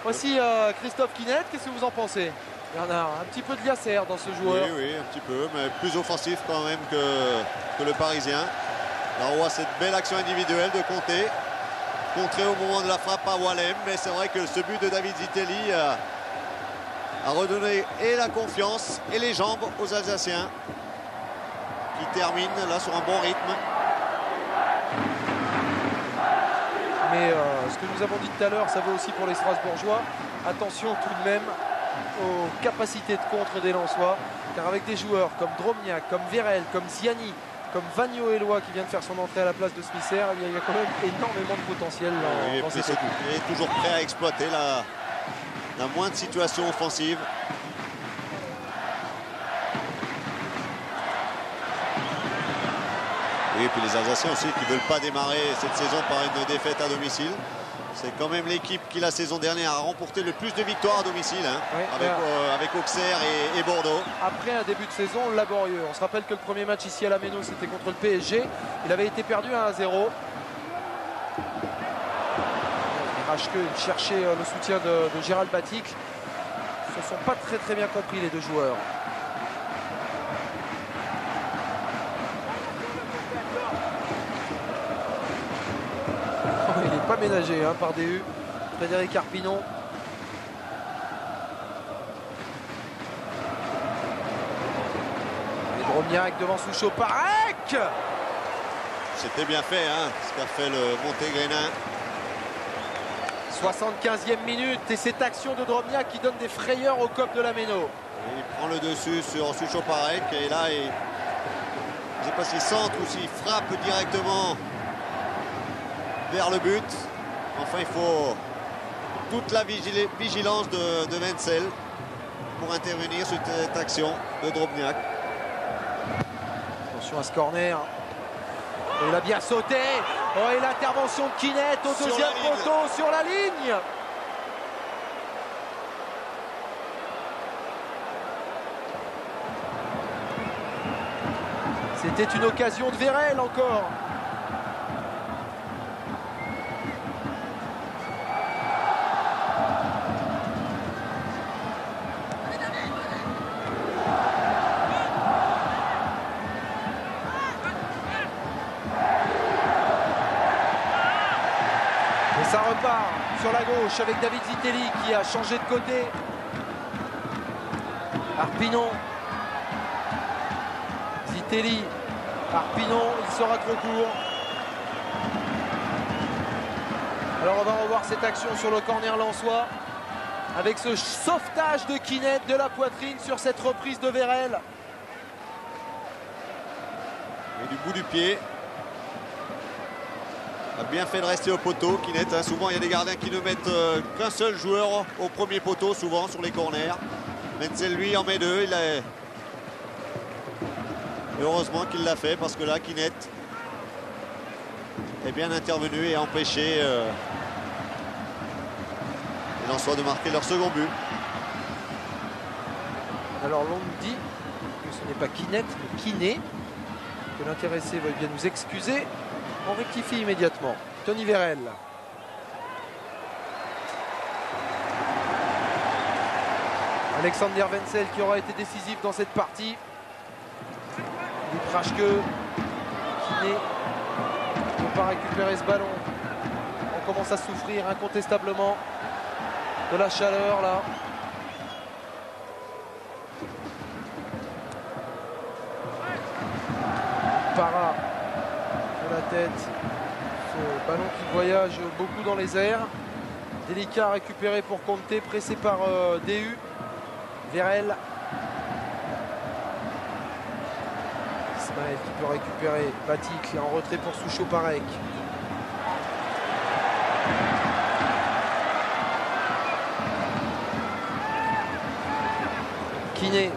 Voici Christophe Kinet. Qu'est-ce que vous en pensez, Bernard? Un petit peu de Liasser dans ce joueur. Oui, oui, un petit peu, mais plus offensif quand même que le Parisien. Là, on voit cette belle action individuelle de Conté. Contré au moment de la frappe à Wallem, mais c'est vrai que ce but de David Zitelli a redonné et la confiance et les jambes aux Alsaciens qui terminent là sur un bon rythme. Mais ce que nous avons dit tout à l'heure, ça vaut aussi pour les Strasbourgeois. Attention tout de même aux capacités de contre des Lensois, car avec des joueurs comme Drobniak, comme Vérel, comme Ziani, comme Vagno Eloi qui vient de faire son entrée à la place de Smisser, il y a quand même énormément de potentiel dans cette équipe. Il est toujours prêt à exploiter la moindre situation offensive. Et puis les Alsaciens aussi qui ne veulent pas démarrer cette saison par une défaite à domicile. C'est quand même l'équipe qui la saison dernière a remporté le plus de victoires à domicile, hein, oui, avec Auxerre et Bordeaux. Après un début de saison laborieux. On se rappelle que le premier match ici à la Méno, c'était contre le PSG. Il avait été perdu à 1-0. Rachke cherchait le soutien de Gérald Baticle. Ils ne se sont pas très bien compris les deux joueurs. Il n'est pas ménagé hein, par DU. Frédéric Arpinon. Et Drobniak devant Souchot-Parek. C'était bien fait, hein, ce qu'a fait le Montérénin. 75e minute et cette action de Drobniak qui donne des frayeurs au COP de la Méno. Il prend le dessus sur Souchot-Parek et là, je ne sais pas s'il centre ou s'il frappe directement vers le but. Enfin, il faut toute la vigilance de Wenzel pour intervenir sur cette action de Drobniak. Attention à ce corner. Il a bien sauté. Oh, et l'intervention de Kinet au deuxième poteau sur la ligne. C'était une occasion de Vérel encore. Ça repart sur la gauche avec David Zitelli qui a changé de côté. Arpinon. Zitelli. Arpinon, il sera trop court. Alors on va revoir cette action sur le corner lensois avec ce sauvetage de Kinet de la poitrine sur cette reprise de Vérel. Et du bout du pied. A bien fait de rester au poteau, Kinet. Hein. Souvent, il y a des gardiens qui ne mettent qu'un seul joueur au premier poteau, souvent sur les corners. Wenzel, lui, en met deux. Et heureusement qu'il l'a fait, parce que là, Kinet est bien intervenu et a empêché les Lensois de marquer leur second but. Alors, l'on nous dit que ce n'est pas Kinet, mais Kiné. Que l'intéressé veuille bien nous excuser. On rectifie immédiatement. Tony Vérel. Alexander Wenzel qui aura été décisif dans cette partie. Prachke qui ne peut pas récupérer ce ballon. On commence à souffrir incontestablement de la chaleur là. Para de la tête. Ce ballon qui voyage beaucoup dans les airs. Délicat à récupérer pour Conte, pressé par DU. Vérel. Ismaël qui peut récupérer. Batik en retrait pour Souchot Parek. Kiné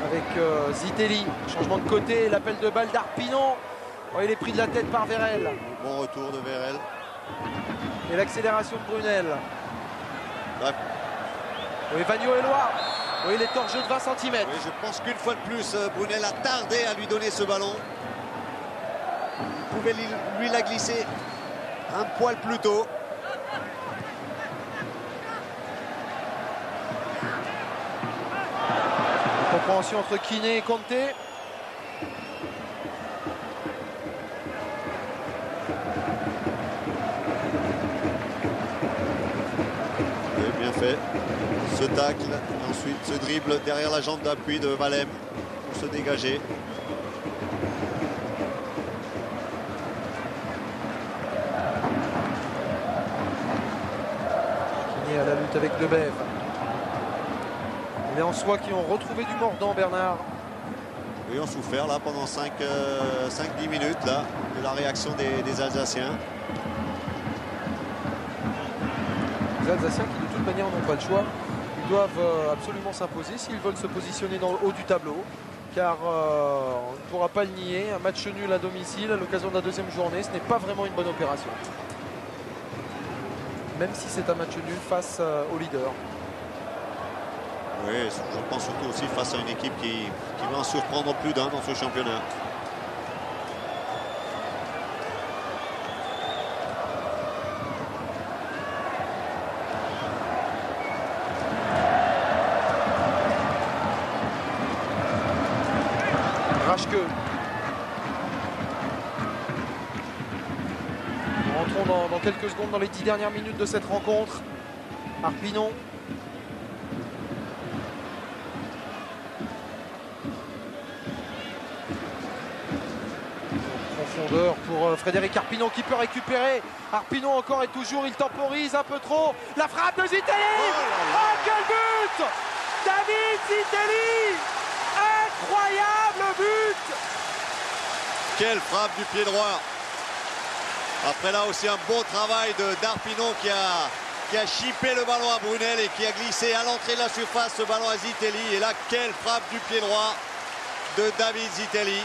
avec Zitelli. Changement de côté, l'appel de balle d'Arpinon. Oh, il est pris de la tête par Vérel. Bon retour de Vérel. Et l'accélération de Brunel. Ouais. Oui, Vagno-Éloi. Oui, il est hors jeu de 20 cm. Oui, je pense qu'une fois de plus, Brunel a tardé à lui donner ce ballon. Il pouvait lui la glisser un poil plus tôt. Compréhension entre Kiné et Conte. Bien fait. Ce tacle, et ensuite ce dribble derrière la jambe d'appui de Valem pour se dégager. Kiné à la lutte avec Lebève. Les Lensois qui ont retrouvé du mordant, Bernard. Ils ont souffert là pendant 5-10 minutes là, de la réaction des Alsaciens. Les Alsaciens qui de toute manière n'ont pas le choix. Ils doivent absolument s'imposer s'ils veulent se positionner dans le haut du tableau. Car on ne pourra pas le nier, un match nul à domicile à l'occasion de la deuxième journée, ce n'est pas vraiment une bonne opération. Même si c'est un match nul face au leader. Oui, je pense surtout aussi face à une équipe qui va en surprendre plus d'un dans ce championnat. Rachke. Nous rentrons dans quelques secondes dans les 10 dernières minutes de cette rencontre. Arpinon. Profondeur pour Frédéric Arpinon qui peut récupérer. Arpinon encore et toujours, il temporise un peu trop. La frappe de Zitelli. Oh, quel but! David Zitelli! Incroyable but! Quelle frappe du pied droit. Après là aussi un bon travail d'Arpinon qui a chippé le ballon à Brunel et qui a glissé à l'entrée de la surface ce ballon à Zitelli. Et là, quelle frappe du pied droit de David Zitelli.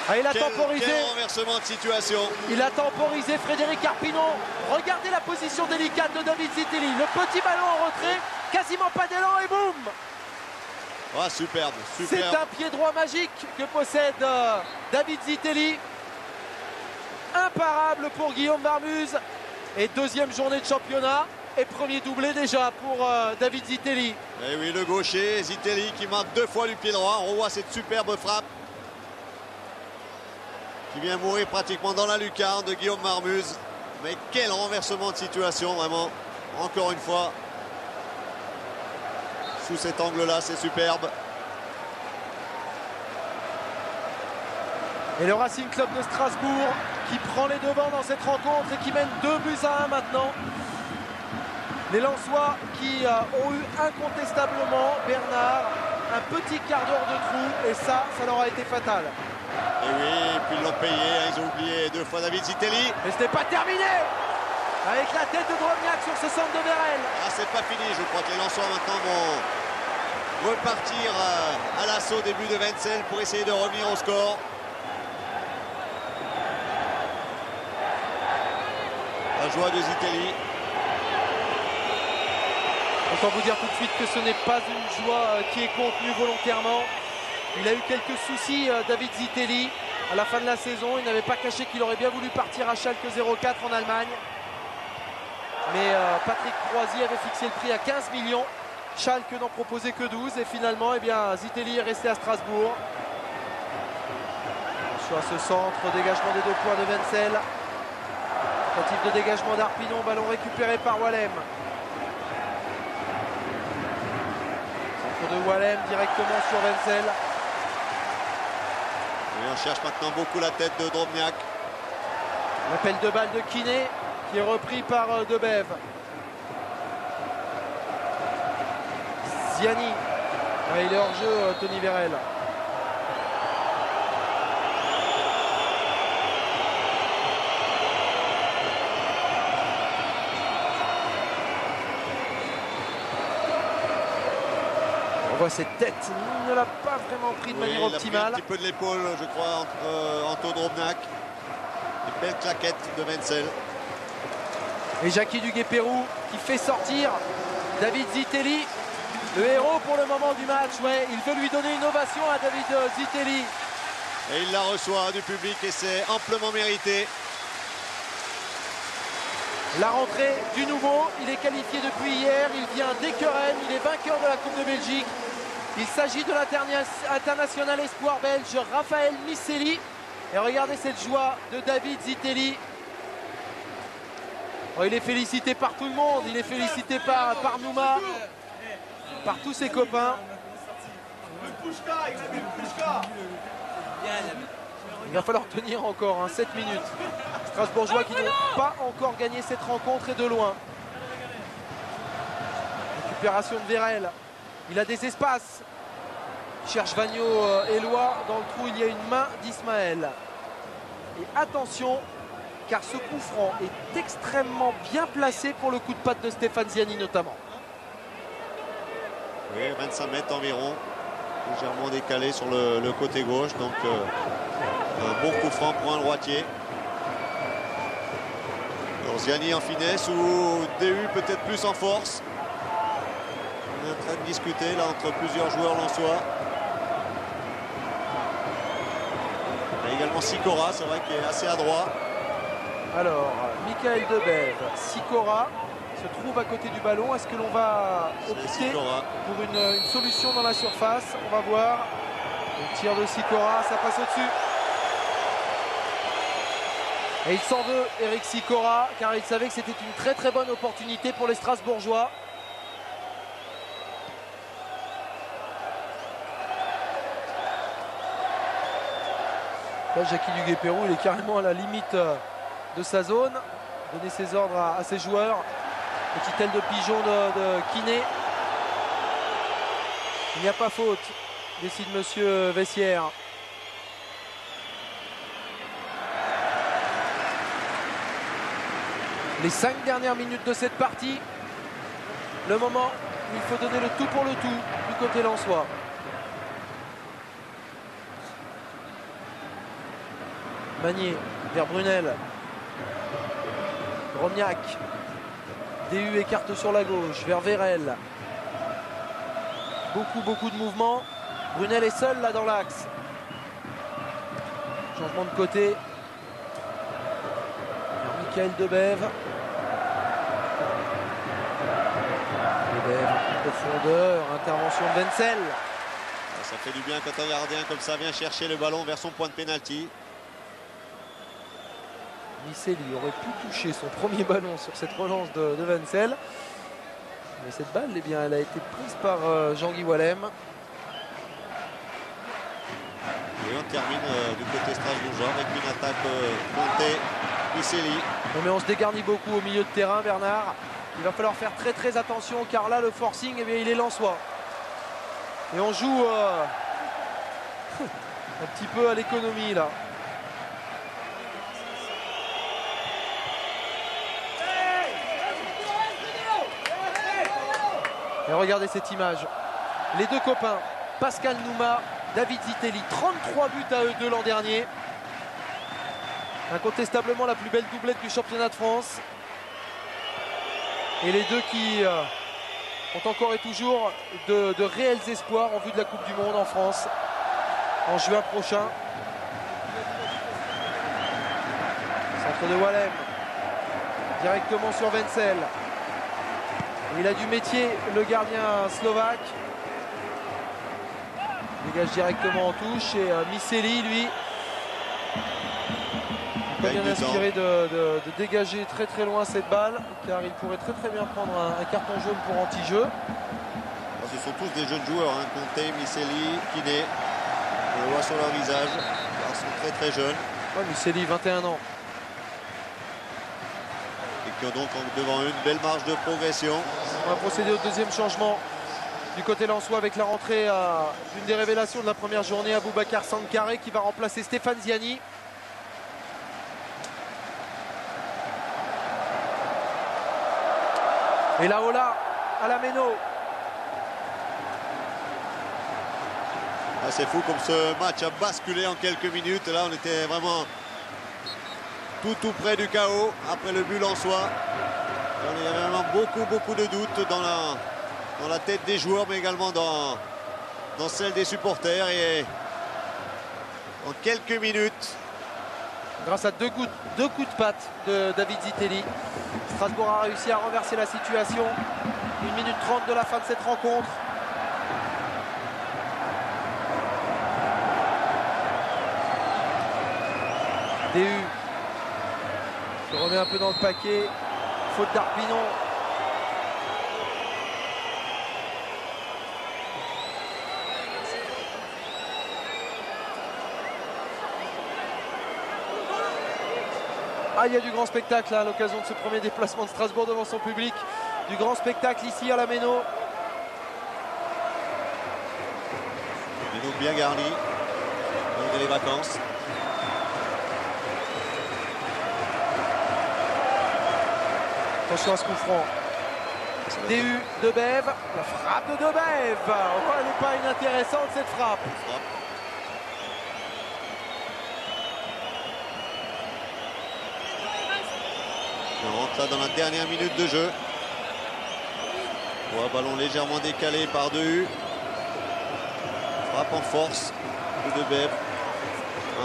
Ah, il a temporisé. Quel renversement de situation. Il a temporisé Frédéric Arpinon. Regardez la position délicate de David Zitelli. Le petit ballon en retrait, quasiment pas d'élan et boum. Ah, superbe, C'est superbe. un pied droit magique que possède David Zitelli. Imparable pour Guillaume Marmuse. Et deuxième journée de championnat. Et premier doublé déjà pour David Zitelli. Et oui, le gaucher, Zitelli qui marque 2 fois du pied droit. On revoit cette superbe frappe qui vient mourir pratiquement dans la lucarne de Guillaume Marmuse. Mais quel renversement de situation, vraiment. Encore une fois. Sous cet angle-là, c'est superbe. Et le Racing Club de Strasbourg qui prend les devants dans cette rencontre et qui mène 2-1 maintenant. Les Lensois qui ont eu incontestablement, Bernard, un petit quart d'heure de trou et ça leur a été fatal. Et oui, puis ils l'ont payé, hein, ils ont oublié 2 fois David Zitelli. Mais ce n'est pas terminé avec la tête de Drobniak sur ce centre de Vérel. Ah, c'est pas fini, je crois que les Lensois maintenant vont repartir à l'assaut début de Wenzel pour essayer de revenir au score. La joie de Zitelli. Autant vous dire tout de suite que ce n'est pas une joie qui est contenue volontairement. Il a eu quelques soucis, David Zitelli, à la fin de la saison. Il n'avait pas caché qu'il aurait bien voulu partir à Schalke 04 en Allemagne. Mais Patrick Croisy avait fixé le prix à 15 millions. Schalke n'en proposait que 12. Et finalement, eh bien, Zitelli est resté à Strasbourg. Sur ce centre, dégagement des 2 points de Wenzel. Tentative de dégagement d'Arpinon, ballon récupéré par Wallem. Centre de Wallem directement sur Wenzel. Et on cherche maintenant beaucoup la tête de Drobniak. L'appel de balle de Kiné qui est repris par Debev. Ziani. Ouais, il est hors jeu, Tony Vérel. On voit cette tête, il ne l'a pas vraiment pris de manière optimale. Il a pris un petit peu de l'épaule, je crois, Anto Drobniak. Une belle claquette de Wenzel. Et Jackie Duguay-Pérou qui fait sortir David Zitelli, le héros pour le moment du match. Ouais, il veut lui donner une ovation à David Zitelli. Et il la reçoit du public et c'est amplement mérité. La rentrée du nouveau, il est qualifié depuis hier, il vient d'Ekeren, il est vainqueur de la Coupe de Belgique. Il s'agit de l'international espoir belge Raphaël Misselli. Et regardez cette joie de David Zitelli. Oh, il est félicité par tout le monde, il est félicité par Nouma, par tous ses copains. Il va falloir tenir encore 7 minutes. Strasbourgeois qui n'ont pas encore gagné cette rencontre et de loin. Récupération de Vérel. Il a des espaces. Il cherche Vagno Éloi. Dans le trou, il y a une main d'Ismaël. Et attention, car ce coup franc est extrêmement bien placé pour le coup de patte de Stéphane Ziani notamment. Oui, 25 mètres environ. Légèrement décalé sur le côté gauche. Donc un bon coup franc pour un droitier. Alors Ziani en finesse ou DU peut-être plus en force. On est en train de discuter là entre plusieurs joueurs lensois. Il y a également Sikora, c'est vrai qu'il est assez adroit. Alors, Michael Debev, Sikora se trouve à côté du ballon. Est-ce que l'on va opter pour une solution dans la surface? On va voir. Le tir de Sikora, ça passe au-dessus. Et il s'en veut, Eric Sikora, car il savait que c'était une très très bonne opportunité pour les Strasbourgeois. Là, Jackie Duguay-Pérou, il est carrément à la limite de sa zone. Donner ses ordres à ses joueurs. Petite aile de pigeon de Kiné. Il n'y a pas faute, décide monsieur Vessière. Les 5 dernières minutes de cette partie. Le moment où il faut donner le tout pour le tout du côté lensois. Magnier vers Brunel. Drobniak. DU écarte sur la gauche vers Vérel. Beaucoup de mouvements. Brunel est seul là dans l'axe. Changement de côté. Michael Debev. Debev en profondeur. Intervention de Wenzel. Ça fait du bien quand un gardien comme ça vient chercher le ballon vers son point de pénalty. Misselli aurait pu toucher son premier ballon sur cette relance de Wenzel. Mais cette balle, eh bien, elle a été prise par Jean-Guy Wallem. Et on termine du côté strasbourgeois avec une attaque montée. Misselli. Mais on se dégarnit beaucoup au milieu de terrain, Bernard. Il va falloir faire très attention car là, le forcing, eh bien, il est lensois. Et on joue un petit peu à l'économie là. Et regardez cette image. Les deux copains, Pascal Nouma, David Zitelli, 33 buts à eux deux l'an dernier. Incontestablement la plus belle doublette du championnat de France. Et les deux qui ont encore et toujours de réels espoirs en vue de la Coupe du Monde en France en juin prochain. Centre de Wallem. Directement sur Wenzel. Il a du métier, le gardien slovaque. Il dégage directement en touche. Et Misselli, lui, pas bien inspiré de dégager très loin cette balle, car il pourrait très bien prendre un carton jaune pour anti-jeu. Ce sont tous des jeunes joueurs, hein. Conte, Miseli, Kiné. On le voit sur leur visage. Ils sont très très jeunes. Ouais, Miseli, 21 ans. Et qui ont donc devant eux une belle marge de progression. On va procéder au deuxième changement du côté lensois avec la rentrée d'une des révélations de la première journée, Aboubacar Sankaré, qui va remplacer Stéphane Ziani. Et là, Ola à la Méno. Ah, c'est fou comme ce match a basculé en quelques minutes. Là, on était vraiment tout près du chaos après le but lensois. Il y avait vraiment beaucoup de doutes dans la tête des joueurs, mais également dans celle des supporters. Et en quelques minutes, grâce à deux coups de patte de David Zitelli, Strasbourg a réussi à renverser la situation. 1 minute 30 de la fin de cette rencontre. DU se remet un peu dans le paquet. Faute d'Arpinon. Ah, il y a du grand spectacle là, à l'occasion de ce premier déplacement de Strasbourg devant son public. Du grand spectacle ici à la Méno. Méno bien garni, malgré les vacances. Attention à ce coup franc. DU de Bève, la frappe de Bève. Oh, elle n'est pas inintéressante cette frappe. On rentre là dans la dernière minute de jeu. Un ballon légèrement décalé par DU. Frappe en force de Bève.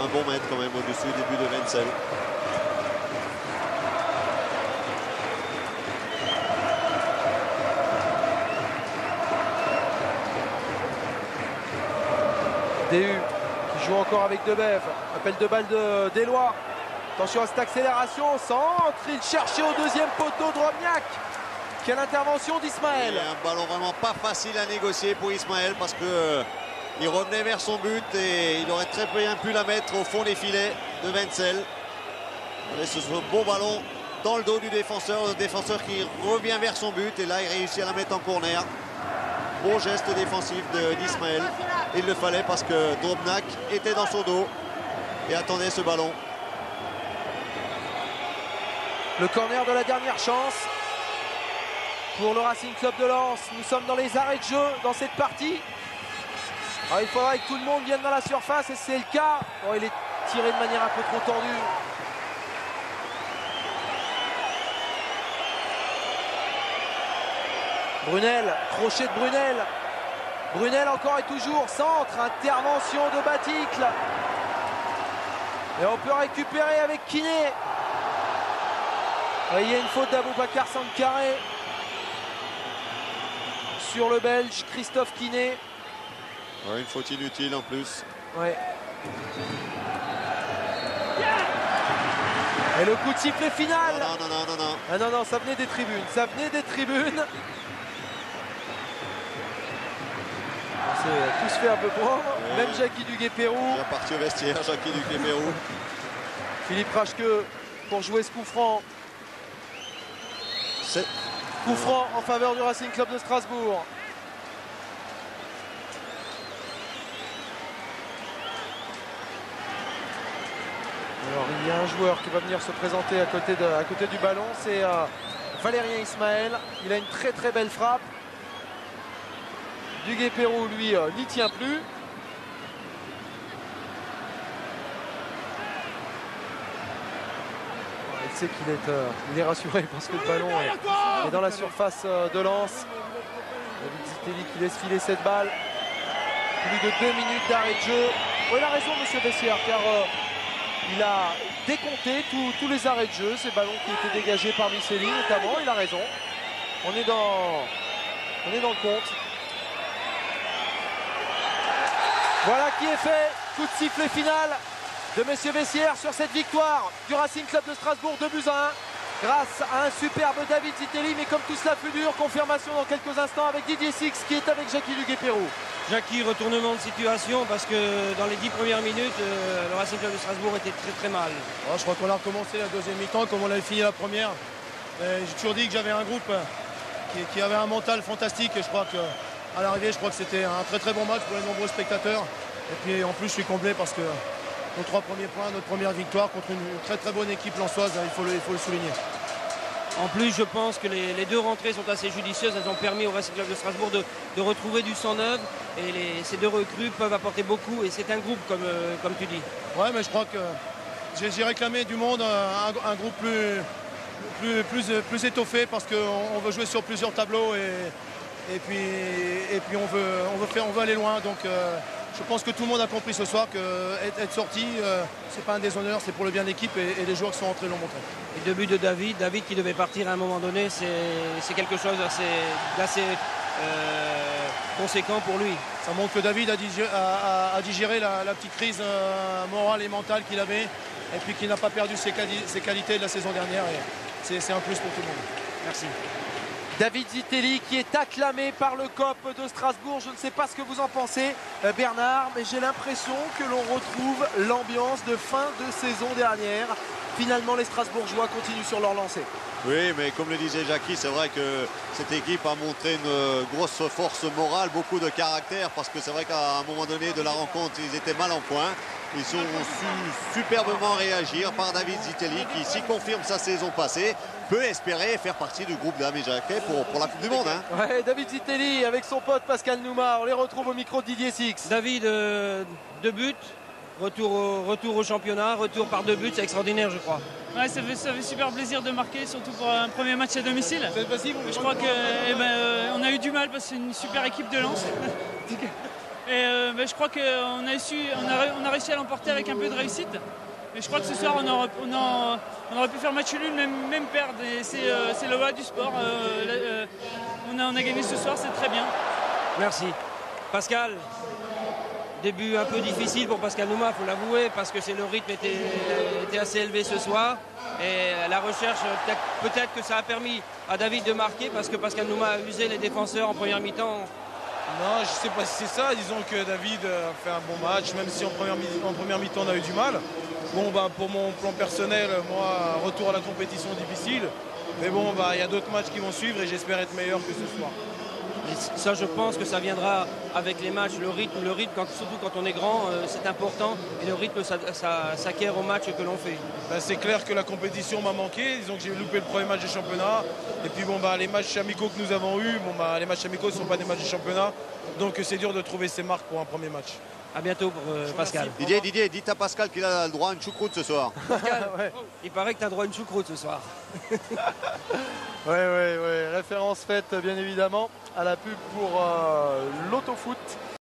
Un bon mètre quand même au-dessus du but de Wenzel. DU qui joue encore avec Debève. Appel de balle d'Éloi. Attention à cette accélération. Centre. Il cherchait au deuxième poteau Drobniak. Quelle intervention d'Ismaël. Un ballon vraiment pas facile à négocier pour Ismaël parce que il revenait vers son but et il aurait très bien pu la mettre au fond des filets de Wenzel. Et ce beau ballon dans le dos du défenseur. Le défenseur qui revient vers son but et là il réussit à la mettre en corner. Beau geste défensif d'Ismaël. Il le fallait parce que Drobniak était dans son dos et attendait ce ballon. Le corner de la dernière chance pour le Racing Club de Lens. Nous sommes dans les arrêts de jeu dans cette partie. Alors, il faudra que tout le monde vienne dans la surface et c'est le cas. Bon, il est tiré de manière un peu trop tendue. Brunel, crochet de Brunel. Brunel encore et toujours, centre, intervention de Baticle. Et on peut récupérer avec Kiné. Il y a une faute d'Aboubacar Sankaré sur le Belge Christophe Kiné. Ouais, une faute inutile en plus. Ouais. Et le coup de sifflet final. Non. Ah non, ça venait des tribunes. Ça venait des tribunes. On s'est tous fait un peu prendre. Ouais. Même Jackie Duguay-Pérou. Bien parti au vestiaire, Jackie Duguay-Pérou. Philippe Raschke pour jouer ce coup franc. Coup franc en faveur du Racing Club de Strasbourg. Alors il y a un joueur qui va venir se présenter à côté du ballon, c'est Valérien Ismaël. Il a une très belle frappe. Duguay-Pérou lui n'y tient plus. Il sait qu'il est rassuré parce que le ballon est dans la surface de Lens. David Zitelli qui laisse filer cette balle. Plus de 2 minutes d'arrêt de jeu. Oh, il a raison monsieur Bessière car il a décompté tous les arrêts de jeu, ces ballons qui étaient dégagés par Miseli notamment. Il a raison. On est dans le compte. Voilà qui est fait. Coup de sifflet final de messieurs Bessières sur cette victoire du Racing Club de Strasbourg, 2-1. grâce à un superbe David Zitelli. Mais comme tout cela fut dur, confirmation dans quelques instants avec Didier Six qui est avec Jackie Duguay-Pérou. Jackie, retournement de situation parce que dans les 10 premières minutes, le Racing Club de Strasbourg était très mal. Je crois qu'on a recommencé la deuxième mi-temps comme on avait fini la première. J'ai toujours dit que j'avais un groupe qui avait un mental fantastique et je crois qu'à l'arrivée, je crois que c'était un très bon match pour les nombreux spectateurs. Et puis en plus, je suis comblé parce que nos 3 premiers points, notre première victoire contre une très bonne équipe lensoise, il faut le souligner. En plus, je pense que les 2 rentrées sont assez judicieuses. Elles ont permis au Racing Club de Strasbourg de retrouver du sang neuf. Et ces 2 recrues peuvent apporter beaucoup. Et c'est un groupe, comme tu dis. Ouais, mais je crois que j'ai réclamé du monde un groupe plus étoffé parce qu'on veut jouer sur plusieurs tableaux et puis on veut aller loin. Donc je pense que tout le monde a compris ce soir qu'être sorti, c'est pas un déshonneur, c'est pour le bien de l'équipe et les joueurs qui sont entrés l'ont montré. Et 2 buts de David. David qui devait partir à un moment donné, c'est quelque chose d'assez conséquent pour lui. Ça montre que David a digéré la petite crise morale et mentale qu'il avait et puis qu'il n'a pas perdu ses qualités de la saison dernière. Et c'est un plus pour tout le monde. Merci. David Zitelli qui est acclamé par le COP de Strasbourg. Je ne sais pas ce que vous en pensez, Bernard, mais j'ai l'impression que l'on retrouve l'ambiance de fin de saison dernière. Finalement, les Strasbourgeois continuent sur leur lancée. Oui, mais comme le disait Jackie, c'est vrai que cette équipe a montré une grosse force morale, beaucoup de caractère, parce que c'est vrai qu'à un moment donné de la rencontre, ils étaient mal en point. Ils ont su superbement réagir par David Zitelli qui, s'il confirme sa saison passée, peut espérer faire partie du groupe d'Ami Jacquet pour la Coupe du Monde. Hein. Ouais, David Zitelli avec son pote Pascal Nouma. On les retrouve au micro de Didier Six. David, 2 buts. Retour au championnat, retour par 2 buts, c'est extraordinaire, je crois. Ouais, ça fait super plaisir de marquer, surtout pour un premier match à domicile. Je crois qu'on a eu du mal parce que c'est une super équipe de Lens. Et je crois qu'on a réussi à l'emporter avec un peu de réussite. Mais je crois que ce soir, on aurait pu faire match nul, même perdre. Et c'est le bas du sport. On a gagné ce soir, c'est très bien. Merci. Pascal, début un peu difficile pour Pascal Nouma, il faut l'avouer, parce que le rythme était assez élevé ce soir. Et la recherche, peut-être que ça a permis à David de marquer, parce que Pascal Nouma a usé les défenseurs en première mi-temps. Non, je ne sais pas si c'est ça. Disons que David a fait un bon match, même si en première mi-temps on a eu du mal. Bon, pour mon plan personnel, moi, retour à la compétition difficile. Mais bon, il y a d'autres matchs qui vont suivre et j'espère être meilleur que ce soir. Et ça, je pense que ça viendra avec les matchs, le rythme surtout quand on est grand, c'est important. Et le rythme, ça s'acquiert au match que l'on fait. C'est clair que la compétition m'a manqué. Disons que j'ai loupé le premier match de championnat. Et puis les matchs amicaux que nous avons eus, les matchs amicaux ne sont pas des matchs de championnat. Donc c'est dur de trouver ses marques pour un premier match. À bientôt pour Pascal. Didier, dites à Pascal qu'il a le droit à une choucroute ce soir. Pascal, ouais. Il paraît que tu as droit à une choucroute ce soir. Ouais. Référence faite bien évidemment à la pub pour l'autofoot.